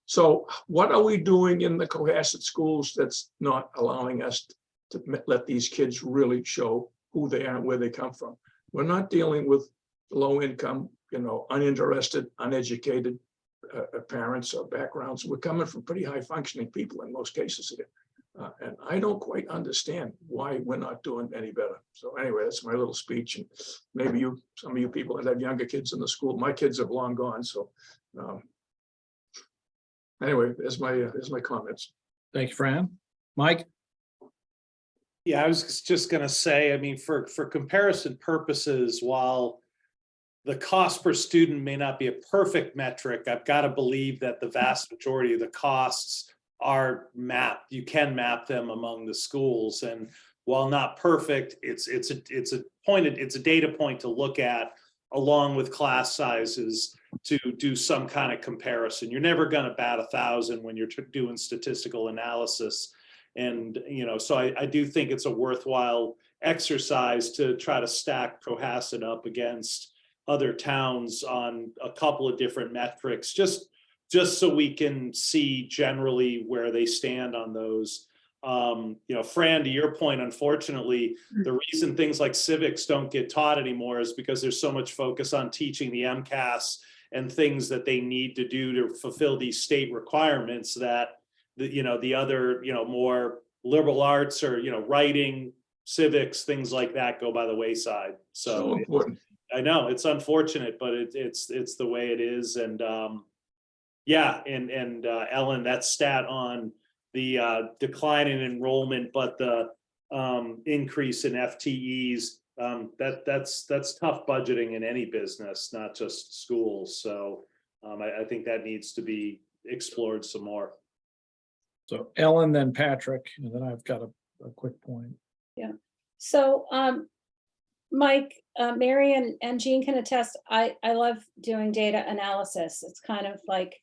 So what are we doing in the Cohasset schools that's not allowing us to let these kids really show who they are and where they come from? We're not dealing with low income, uninterested, uneducated parents or backgrounds. We're coming from pretty high functioning people in most cases here. And I don't quite understand why we're not doing any better. So anyway, that's my little speech. And maybe some of you people that have younger kids in the school, my kids have long gone. So anyway, there's my comments. Thank you, Fran. Mike? Yeah, I was just gonna say, I mean, for comparison purposes, while the cost per student may not be a perfect metric, I've got to believe that the vast majority of the costs are mapped. You can map them among the schools, and while not perfect, it's a data point to look at along with class sizes to do some kind of comparison. You're never going to bat 1,000 when you're doing statistical analysis. And, so I do think it's a worthwhile exercise to try to stack Cohasset up against other towns on a couple of different metrics, just so we can see generally where they stand on those. Fran, to your point, unfortunately, the reason things like civics don't get taught anymore is because there's so much focus on teaching the MCAS and things that they need to do to fulfill these state requirements that the other, more liberal arts or, writing, civics, things like that go by the wayside. So important. I know it's unfortunate, but it's the way it is. And Ellen, that stat on the decline in enrollment, but the increase in FTEs, that's tough budgeting in any business, not just schools. So I think that needs to be explored some more. So Ellen, then Patrick, and then I've got a quick point. Yeah. So Mike, Mary and Jean can attest, I love doing data analysis. It's kind of like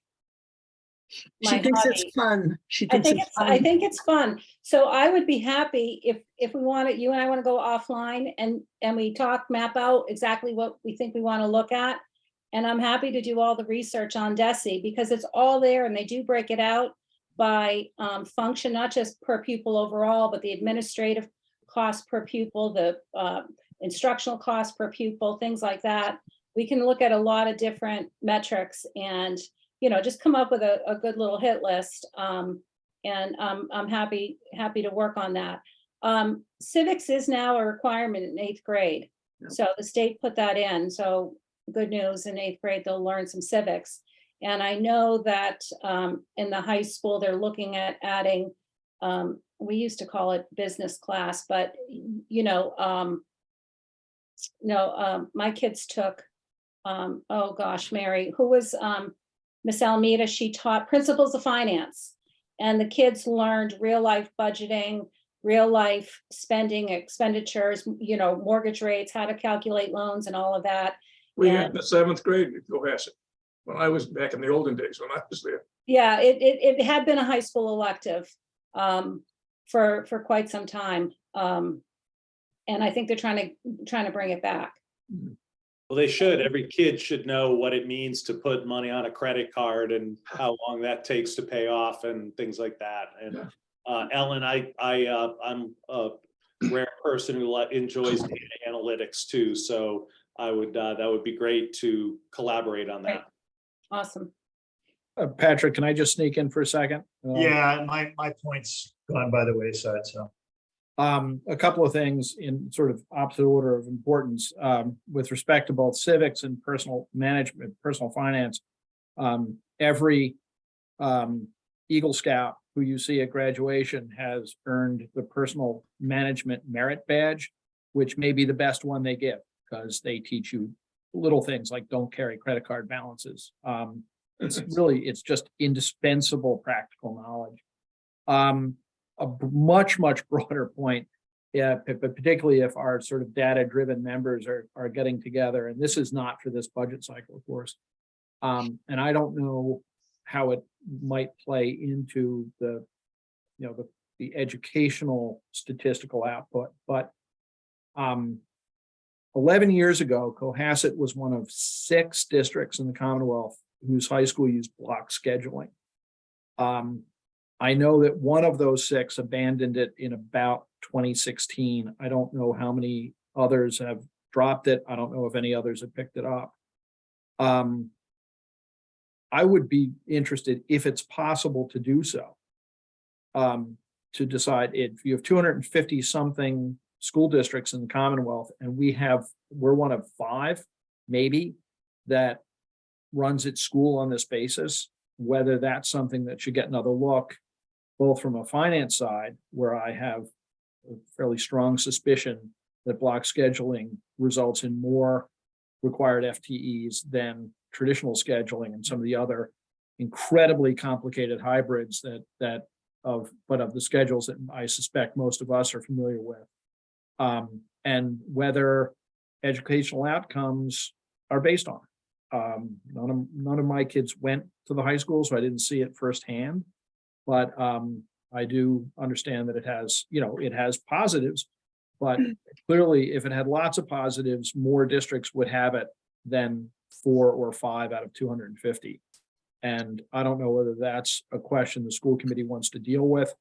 She my thinks hobby. it's fun. She I thinks think it's it's, I fun. think it's fun. So I would be happy if we want to, you and I want to go offline and we map out exactly what we think we want to look at. And I'm happy to do all the research on DESE because it's all there and they do break it out by function, not just per pupil overall, but the administrative cost per pupil, the instructional cost per pupil, things like that. We can look at a lot of different metrics and just come up with a good little hit list. And I'm happy to work on that. Civics is now a requirement in 8th grade. Yeah. So the state put that in. So good news, in 8th grade, they'll learn some civics. And I know that in the high school, they're looking at adding, we used to call it business class, but my kids took, oh gosh, Mary, who was Miss Almeida, she taught principles of finance. And the kids learned real life budgeting, real life spending, expenditures, mortgage rates, how to calculate loans and all of that. We had in the 7th grade at Cohasset when I was back in the olden days when I was there. Yeah, it had been a high school elective for quite some time. And I think they're trying to bring it back. Well, they should. Every kid should know what it means to put money on a credit card and how long that takes to pay off and things like that. And Ellen, I'm a rare person who enjoys data analytics too. So I would that would be great to collaborate on that. Right. Awesome. Patrick, can I just sneak in for a second? Yeah, my point's gone by the wayside, so. A couple of things in sort of opposite order of importance with respect to both civics and personal management, personal finance. Every Eagle Scout who you see at graduation has earned the personal management merit badge, which may be the best one they give because they teach you little things like don't carry credit card balances. It's just indispensable practical knowledge. A much broader point, but particularly if our sort of data-driven members are getting together, and this is not for this budget cycle, of course. And I don't know how it might play into the, the educational statistical output, but 11 years ago, Cohasset was one of 6 districts in the Commonwealth whose high school used block scheduling. I know that one of those 6 abandoned it in about 2016. I don't know how many others have dropped it. I don't know if any others have picked it up. I would be interested, if it's possible to do so, to decide if you have 250 something school districts in the Commonwealth, and we're one of 5, maybe, that runs its school on this basis, whether that's something that should get another look, both from a finance side, where I have a fairly strong suspicion that block scheduling results in more required FTEs than traditional scheduling and some of the other incredibly complicated hybrids of the schedules that I suspect most of us are familiar with. And whether educational outcomes are based on it. None of my kids went to the high school, so I didn't see it firsthand. But I do understand that it has positives, but clearly if it had lots of positives, more districts would have it than 4 or 5 out of 250. And I don't know whether that's a question the school committee wants to deal with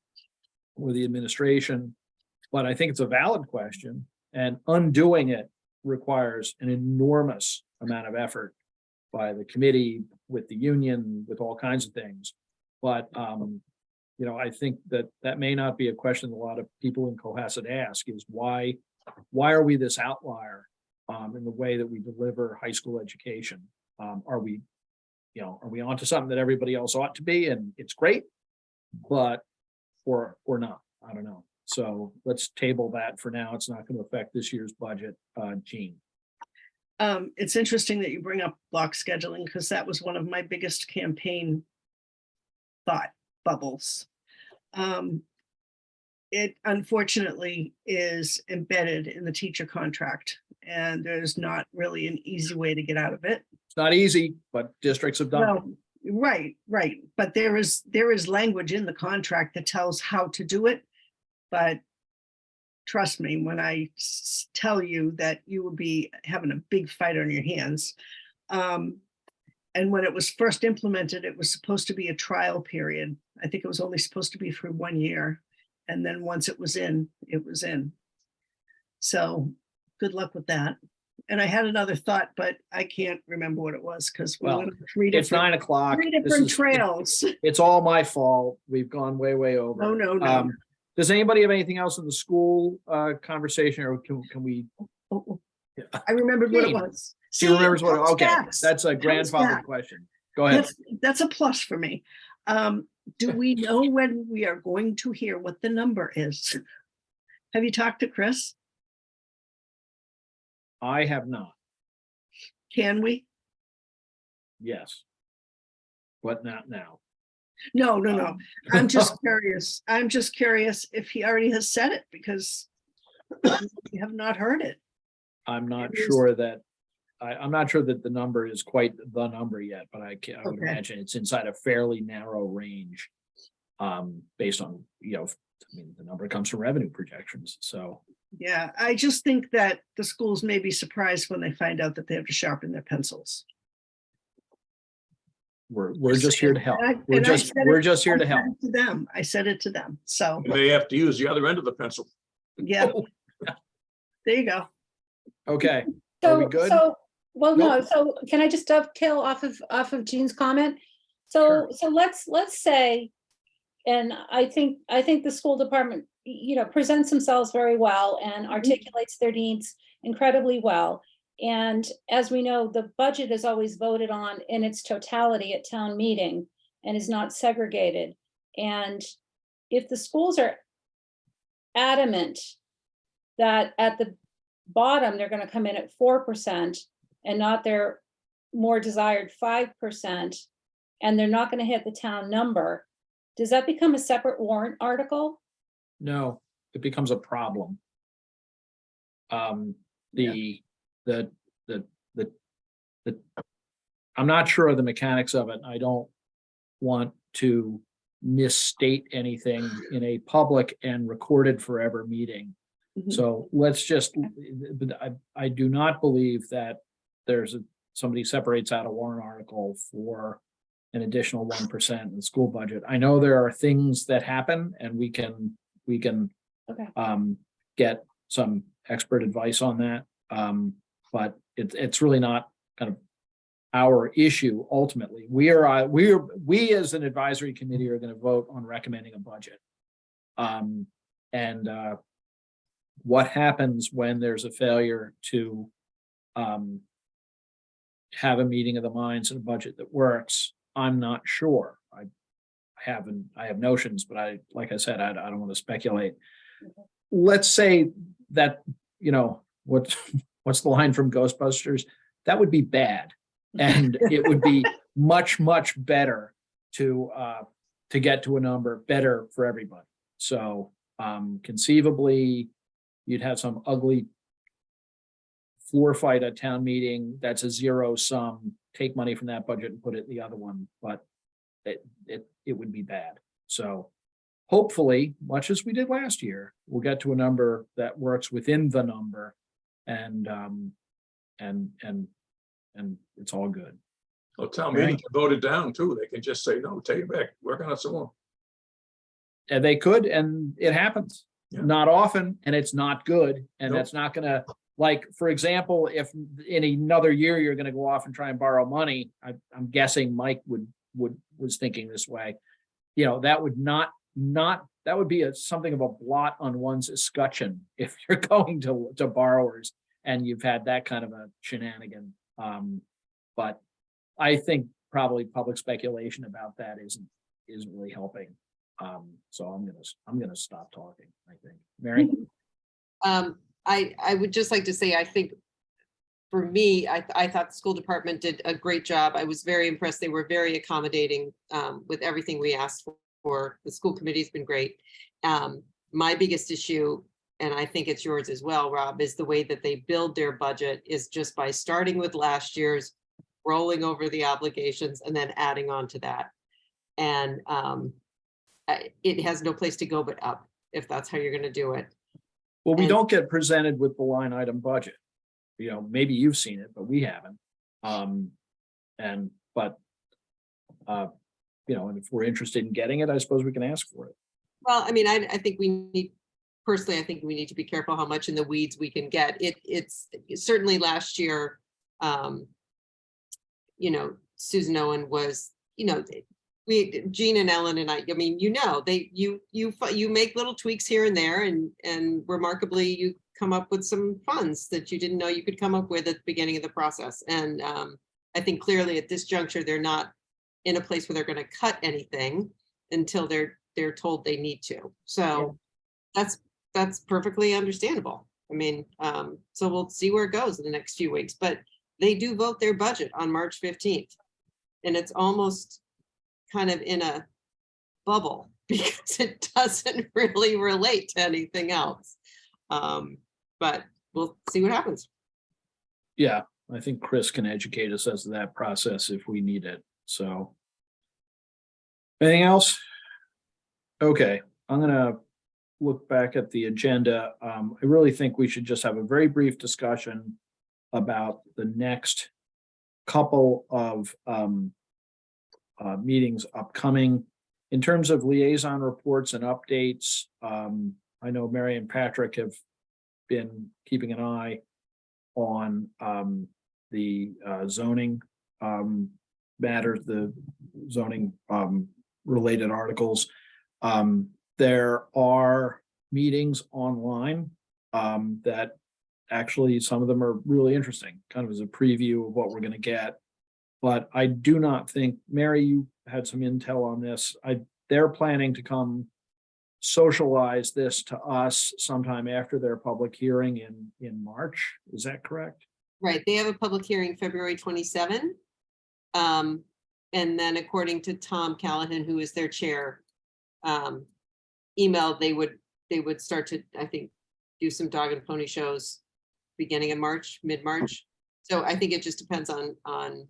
or the administration, but I think it's a valid question, and undoing it requires an enormous amount of effort by the committee, with the union, with all kinds of things. But I think that may not be a question a lot of people in Cohasset ask, is why are we this outlier in the way that we deliver high school education? Are we onto something that everybody else ought to be, and it's great, but or not? I don't know. So let's table that for now. It's not going to affect this year's budget. Jean. It's interesting that you bring up block scheduling, because that was one of my biggest campaign thought bubbles. It unfortunately is embedded in the teacher contract, and there's not really an easy way to get out of it. It's not easy, but districts have done it. Well, right. But there is language in the contract that tells how to do it. But trust me, when I tell you that you will be having a big fight on your hands. And when it was first implemented, it was supposed to be a trial period. I think it was only supposed to be for 1 year. And then once it was in, it was in. So good luck with that. And I had another thought, but I can't remember what it was, because we went on It's 9 o'clock. three different trails. It's all my fault. We've gone way over. No. Does anybody have anything else in the school conversation, or can we? I remembered what it Jane, was. She remembers what, comes okay, back. that's a grandfather back. question. Go ahead. That's a plus for me. Do we know when we are going to hear what the number is? Have you talked to Chris? I have not, Can we? yes. But not now. No. I'm just curious. I'm just curious if he already has said it, because we have not heard it. I'm not It is- sure that, I'm not sure that the number is quite the number yet, but I would Okay. imagine it's inside a fairly narrow range. Based on, the number comes from revenue projections, so. Yeah, I just think that the schools may be surprised when they find out that they have to sharpen their pencils. We're just here to help. And I- We're and I just, said we're it- just here I to said help. it to them. I said it to them. So, And they have to use the other end of the pencil. yeah. There you go. Okay, are we good? Well, no, so can I just dovetail off of Jean's comment? So let's say, and I think the school department, presents themselves very well and articulates their needs incredibly well. And as we know, the budget is always voted on in its totality at town meeting and is not segregated. And if the schools are adamant that at the bottom, they're going to come in at 4% and not their more desired 5%, and they're not going to hit the town number, does that become a separate warrant article? No, it becomes a problem. I'm not sure of the mechanics of it. I don't want to misstate anything in a public and recorded forever meeting. Mhm. So let's just, but I do not believe that somebody separates out a warrant article for an additional 1% in the school budget. I know there are things that happen and we can Okay. get some expert advice on that. But it's really not kind of our issue ultimately. We as an advisory committee are going to vote on recommending a budget. And what happens when there's a failure to have a meeting of the minds and a budget that works? I'm not sure. I have notions, but like I said, I don't want to speculate. Let's say that, what's the line from Ghostbusters? That would be bad. And it would be much, much better to get to a number better for everybody. So conceivably, you'd have some ugly floor fight at town meeting. That's a zero sum, take money from that budget and put it in the other one, but it would be bad. So hopefully, much as we did last year, we'll get to a number that works within the number and it's all good. Well, town meeting can vote it down too. They can just say, no, take it back, work on it some more. And they could, and it happens. Yeah. Not often, and it's not good. And Nope. that's not gonna, like, for example, if in another year you're gonna go off and try and borrow money, I'm guessing Mike was thinking this way. That would that would be something of a blot on one's escutcheon if you're going to borrowers and you've had that kind of a shenanigan. But I think probably public speculation about that isn't really helping. So I'm gonna stop talking, I think. Mary? I would just like to say, I think for me, I thought the school department did a great job. I was very impressed. They were very accommodating with everything we asked for. The school committee's been great. My biggest issue, and I think it's yours as well, Rob, is the way that they build their budget is just by starting with last year's, rolling over the obligations and then adding on to that. And it has no place to go but up, if that's how you're going to do it. Well, we And- don't get presented with the line item budget. Maybe you've seen it, but we haven't. And if we're interested in getting it, I suppose we can ask for it. Well, I mean, I think we need, personally, I think we need to be careful how much in the weeds we can get. It's certainly last year, Susan Owen was, Jean and Ellen and I mean, you make little tweaks here and there and remarkably, you come up with some funds that you didn't know you could come up with at the beginning of the process. And I think clearly at this juncture, they're not in a place where they're going to cut anything until they're told they need to. So that's perfectly understandable. I mean, so we'll see where it goes in the next few weeks, but they do vote their budget on March 15th. And it's almost kind of in a bubble because it doesn't really relate to anything else. But we'll see what happens. Yeah, I think Chris can educate us as to that process if we need it. So. Anything else? Okay, I'm gonna look back at the agenda. I really think we should just have a very brief discussion about the next couple of meetings upcoming. In terms of liaison reports and updates, I know Mary and Patrick have been keeping an eye on the zoning matters, the zoning related articles. There are meetings online that actually some of them are really interesting, kind of as a preview of what we're going to get. But I do not think, Mary, you had some intel on this. They're planning to come socialize this to us sometime after their public hearing in March. Is that correct? Right, they have a public hearing February 27. And then according to Tom Callahan, who is their chair, email, they would start to, I think, do some dog and pony shows beginning of March, mid-March. So I think it just depends on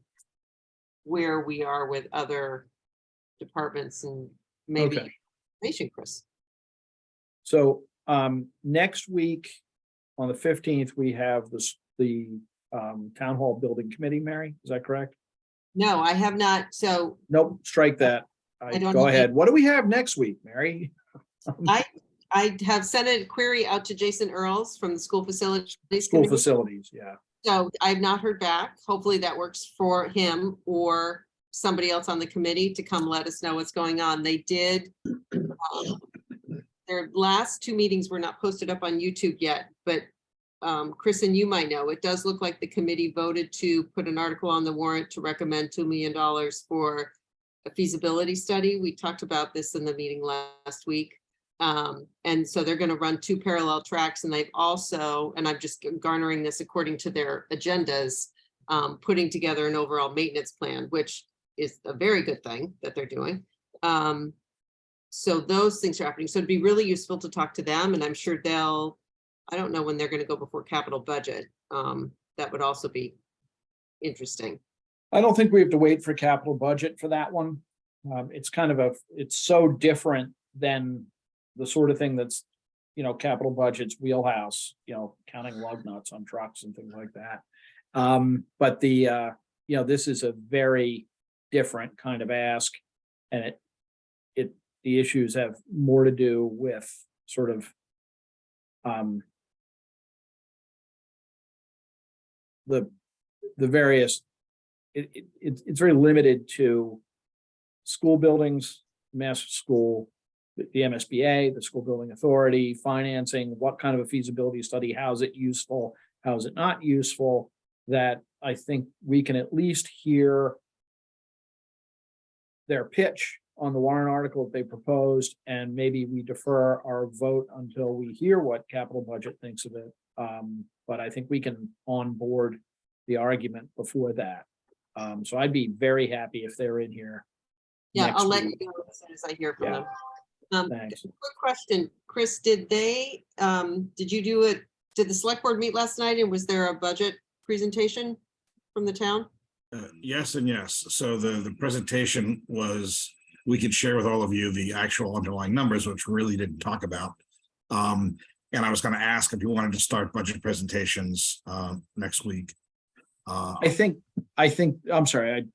where we are with other departments and maybe Okay. information, Chris. So next week, on the 15th, we have the Town Hall Building Committee, Mary, is that correct? No, I have not. So Nope, strike that. I don't Go have ahead. What do we have next week, Mary? I have sent a query out to Jason Earls from the School Facilities School Committee. facilities, yeah. So I've not heard back. Hopefully that works for him or somebody else on the committee to come let us know what's going on. They did. Their last two meetings were not posted up on YouTube yet, but Chris, and you might know, it does look like the committee voted to put an article on the warrant to recommend $2 million for a feasibility study. We talked about this in the meeting last week. And so they're going to run two parallel tracks, and they've also, and I'm just garnering this according to their agendas, putting together an overall maintenance plan, which is a very good thing that they're doing. So those things are happening. So it'd be really useful to talk to them, and I'm sure I don't know when they're going to go before capital budget. That would also be interesting. I don't think we have to wait for capital budget for that one. It's kind of it's so different than the sort of thing that's, capital budget's wheelhouse, counting lug nuts on trucks and things like that. But this is a very different kind of ask, and the issues have more to do with sort of the various, it's very limited to school buildings, mass school, the MSBA, the School Building Authority, financing, what kind of a feasibility study, how is it useful, how is it not useful, that I think we can at least hear their pitch on the warrant article that they proposed, and maybe we defer our vote until we hear what capital budget thinks of it. But I think we can onboard the argument before that. So I'd be very happy if they're in here. Yeah, next I'll let you week. know as soon as I hear from Yeah. them. Thanks. Quick question, Chris, did the select board meet last night, and was there a budget presentation from the town? Yes and yes. So the presentation was, we could share with all of you the actual underlying numbers, which we really didn't talk about. And I was going to ask if you wanted to start budget presentations next week. I think, I'm sorry,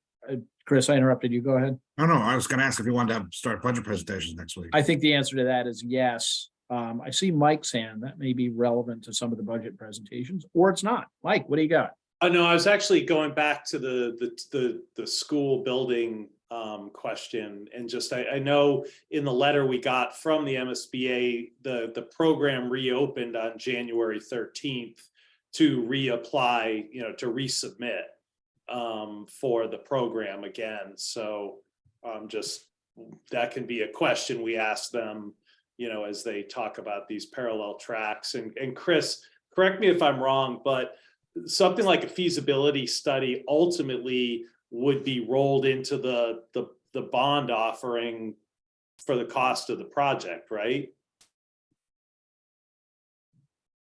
Chris, I interrupted you. Go ahead. No, I was going to ask if you wanted to start budget presentations next week. I think the answer to that is yes. I see Mike's hand. That may be relevant to some of the budget presentations, or it's not. Mike, what do you got? No, I was actually going back to the school building question, and just I know in the letter we got from the MSBA, the program reopened on January 13th to reapply, to resubmit for the program again. So just that can be a question we ask them, as they talk about these parallel tracks. And Chris, correct me if I'm wrong, but something like a feasibility study ultimately would be rolled into the bond offering for the cost of the project, right?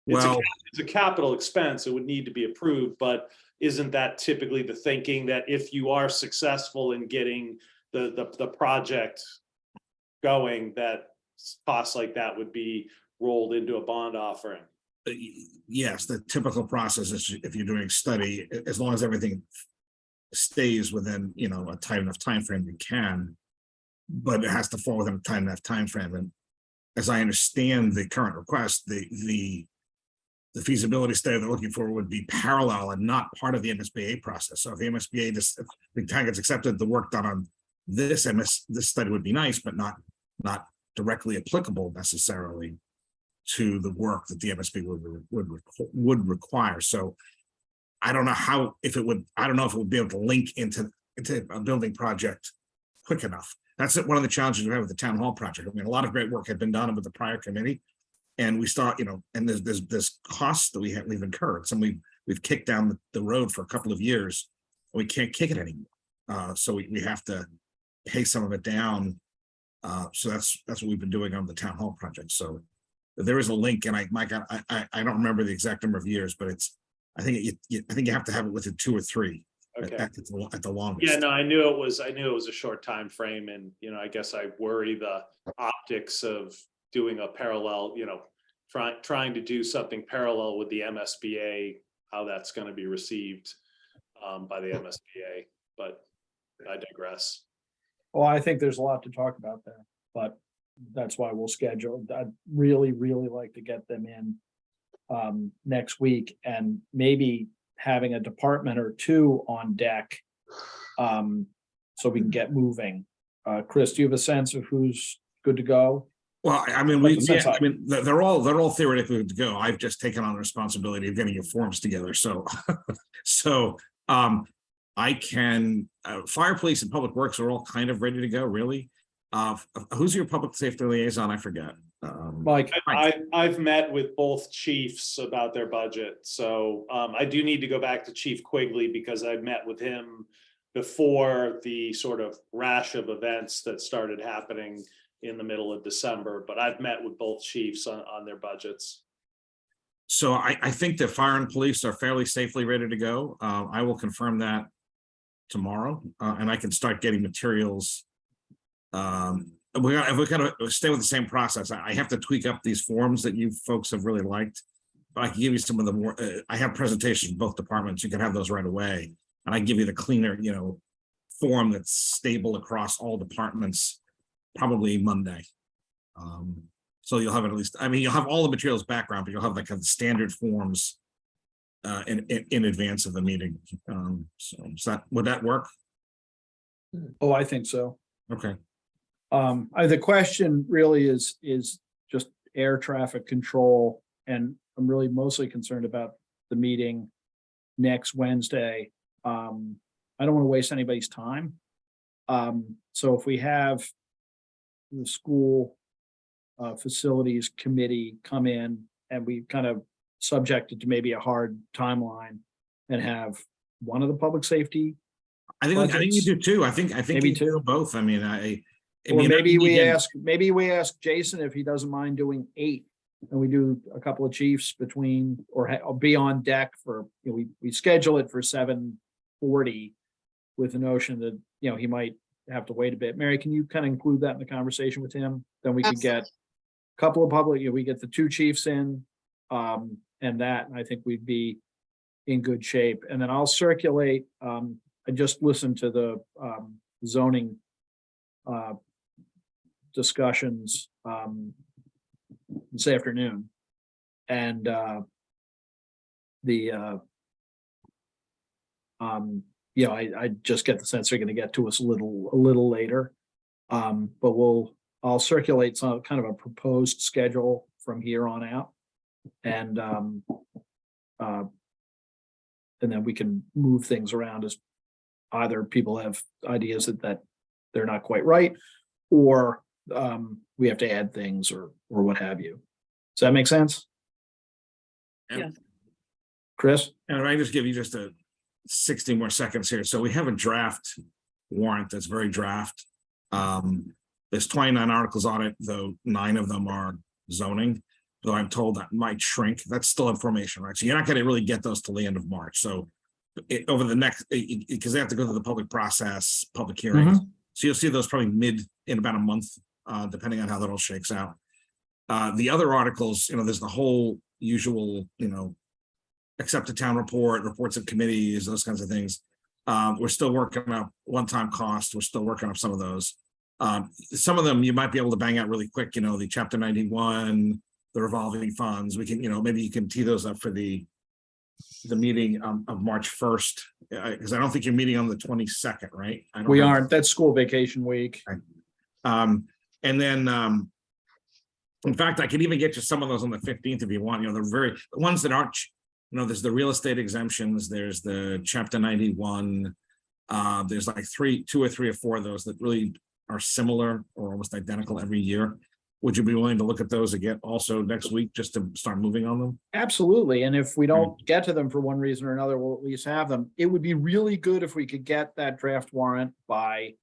Well, it's a capital expense. It would need to be approved, but isn't that typically the thinking, that if you are successful in getting the project going, that costs like that would be rolled into a bond offering? yes, the typical process is, if you're doing a study, as long as everything stays within, a tight enough time frame, you can, but it has to fall within a tight enough time frame. And as I understand the current request, the feasibility study they're looking for would be parallel and not part of the MSBA process. So if the MSBA, if the town gets accepted, the work done on this study would be nice, but not directly applicable necessarily to the work that the MSB would require. So I don't know if it would be able to link into a building project quick enough. That's one of the challenges we have with the town hall project. I mean, a lot of great work had been done with the prior committee, and we start, and there's costs that we've incurred. Some we've kicked down the road for a couple of years, and we can't kick it anymore. So we have to pay some of it down. So that's what we've been doing on the town hall project. So there is a link, and Mike, I don't remember the exact number of years, but I think you have to have it within 2 or 3 Okay. at the longest. Yeah, no, I knew it was a short time frame, and, you know, I guess I worry the optics of doing a parallel, you know, trying to do something parallel with the MSBA, how that's going to be received by the MSBA, but I digress. Well, I think there's a lot to talk about there, but that's why we'll schedule. I'd really, really like to get them in next week, and maybe having a department or two on deck so we can get moving. Chris, do you have a sense of who's good to go? Well, I mean, they're all theoretically good to go. I've just taken on the responsibility of getting your forms together. So, I can, fire, police, and public works are all kind of ready to go, really. Who's your public safety liaison? I forget. Mike, I've met with both chiefs about their budget, so I do need to go back to Chief Quigley because I met with him before the sort of rash of events that started happening in the middle of December, but I've met with both chiefs on their budgets. So I think that fire and police are fairly safely ready to go. I will confirm that tomorrow, and I can start getting materials. We're gonna stay with the same process. I have to tweak up these forms that you folks have really liked, but I can give you some of the more. I have presentations in both departments. You can have those right away, and I give you the cleaner, you know, form that's stable across all departments. Probably Monday. So you'll have at least. I mean, you'll have all the materials background, but you'll have like the standard forms in advance of the meeting. So would that work? oh, I think so. Okay. The question really is just air traffic control, and I'm really mostly concerned about the meeting next Wednesday. I don't want to waste anybody's time. So if we have the school facilities committee come in and we kind of subject it to maybe a hard timeline and have one of the public safety. I think you do too. I think Maybe you two. do both. I mean, Or mean, maybe we again, ask Jason if he doesn't mind doing 8, and we do a couple of chiefs between or be on deck for, you know, we schedule it for 7:40 with the notion that, you know, he might have to wait a bit. Mary, can you kind of include that in the conversation with him? Then we could get a couple of public, you know, we get the 2 chiefs in, and I think we'd be in good shape. And then I'll circulate, I just listened to the zoning discussions this afternoon, and you know, I just get the sense they're going to get to us a little later, but I'll circulate some kind of a proposed schedule from here on out, and then we can move things around as either people have ideas that they're not quite right, or we have to add things or what have you. Does that make sense? Yes. Chris? And I just give you just 60 more seconds here. So we have a draft warrant that's very draft. There's 29 articles on it, though 9 of them are zoning. Though I'm told that might shrink. That's still information, right? So you're not going to really get those till the end of March. So over the next, because they have to go through the public process, public hearings. So you'll see those probably in about a month, depending on how that all shakes out. The other articles, you know, there's the whole usual, you know, accept a town report, reports of committees, those kinds of things. We're still working on one-time cost. We're still working on some of those. Some of them you might be able to bang out really quick, you know, the Chapter 91, the revolving funds. We can, you know, maybe you can tee those up for the meeting of March 1st, because I don't think you're meeting on the 22nd, right? We aren't. That's school vacation week. And then, in fact, I could even get you some of those on the 15th if you want. You know, the ones that aren't, you know, there's the real estate exemptions, there's the Chapter 91. There's like 2 or 3 or 4 of those that really are similar or almost identical every year. Would you be willing to look at those again also next week just to start moving on them? Absolutely. And if we don't get to them for one reason or another, we'll at least have them. It would be really good if we could get that draft warrant by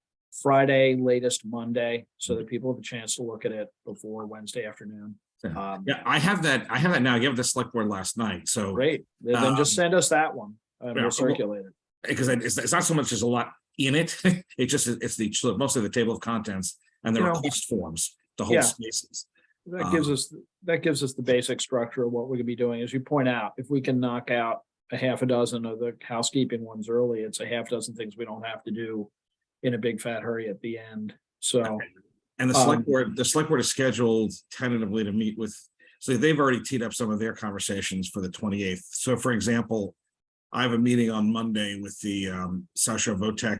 Friday, latest Monday, so that people have a chance to look at it before Wednesday afternoon. Yeah, I have that now. I gave it to the select board last night. So Great. Then just send us that one and yeah, we'll circulate it. because it's not so much there's a lot in it. It's mostly the table of contents and the You know, request forms to yeah. hold spaces. That gives us the basic structure of what we're gonna be doing. As you point out, if we can knock out a half a dozen of the housekeeping ones early, it's a half dozen things we don't have to do in a big fat hurry at the end. So, And the select board is scheduled tentatively to meet with, so they've already teed up some of their conversations for the 28th. So for example, I have a meeting on Monday with the South Shore VOTEC.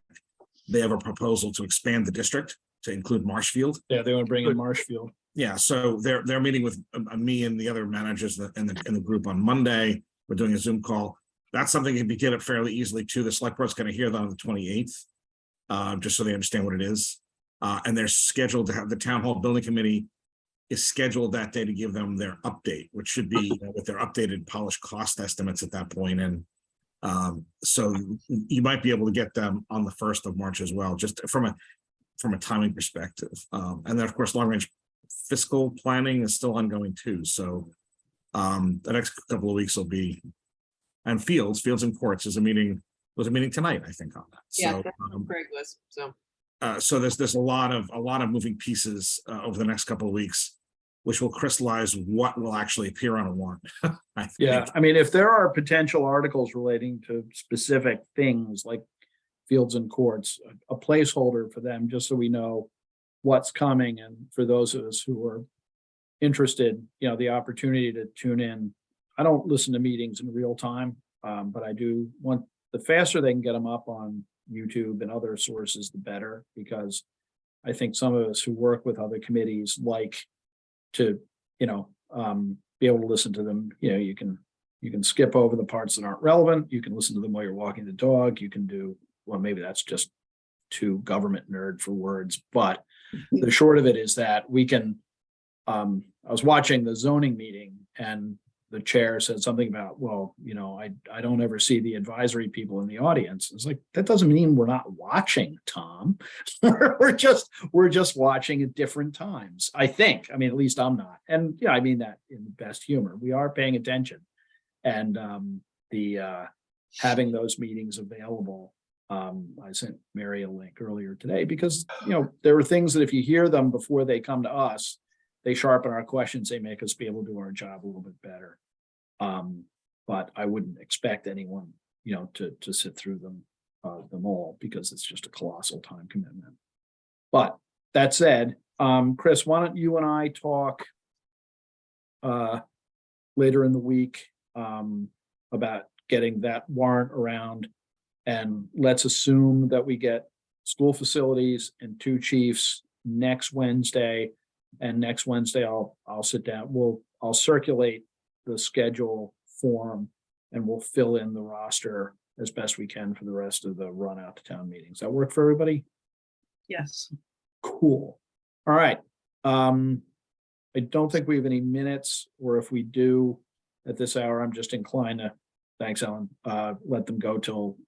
They have a proposal to expand the district to include Marshfield. yeah, they want to bring in Marshfield. Yeah, so they're meeting with me and the other managers in the group on Monday. We're doing a Zoom call. That's something you can get it fairly easily too. The select board's going to hear that on the 28th, just so they understand what it is. And they're scheduled to have the town hall building committee is scheduled that day to give them their update, which should be with their updated polished cost estimates at that point. And so you might be able to get them on the 1st of March as well, just from a timing perspective. And then of course, long range fiscal planning is still ongoing too. So the next couple of weeks will be, and Fields and Courts was a meeting tonight, I think, on that. Yeah, So, Greg was, so. so there's a lot of moving pieces over the next couple of weeks, which will crystallize what will actually appear on a warrant. I think. Yeah, I mean, if there are potential articles relating to specific things like Fields and Courts, a placeholder for them, just so we know what's coming. And for those of us who are interested, the opportunity to tune in. I don't listen to meetings in real time, but I do want, the faster they can get them up on YouTube and other sources, the better, because I think some of us who work with other committees like to, be able to listen to them. You can skip over the parts that aren't relevant. You can listen to them while you're walking the dog. You can do, well, maybe that's just too government nerd for words, but the short of it is that we can, I was watching the zoning meeting and the chair said something about, well, I don't ever see the advisory people in the audience. It's like, that doesn't mean we're not watching, Tom. we're just watching at different times, I think. I mean, at least I'm not. And I mean that in the best humor. We are paying attention. And having those meetings available, I sent Mary a link earlier today because, there are things that if you hear them before they come to us, they sharpen our questions, they make us be able to do our job a little bit better. But I wouldn't expect anyone, to sit through them all because it's just a colossal time commitment. But that said, Chris, why don't you and I talk later in the week about getting that warrant around, and let's assume that we get school facilities and 2 chiefs next Wednesday. And next Wednesday, I'll sit down, I'll circulate the schedule form and we'll fill in the roster as best we can for the rest of the run out to town meetings. That work for everybody? Yes. Cool. All right. I don't think we have any minutes, or if we do at this hour, I'm just inclined to, thanks, Ellen, let them go till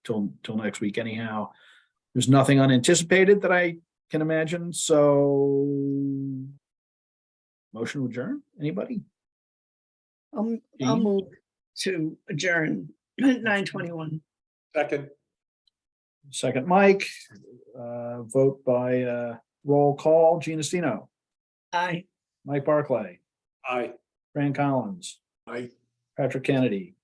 next week anyhow. There's nothing unanticipated that I can imagine, so motion to adjourn, anybody? I'll move to adjourn at 9:21. Second, Mike, vote by roll call. Gina Stino, Aye. Mike Barclay, aye. Fran Collins, Aye. Patrick Kennedy.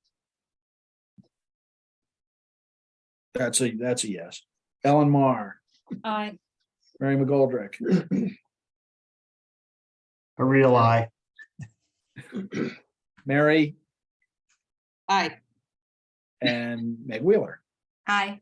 That's a yes. Ellen Mar, Aye. Mary McGoldrick, A real eye. Mary, Aye. and Meg Wheeler. Aye.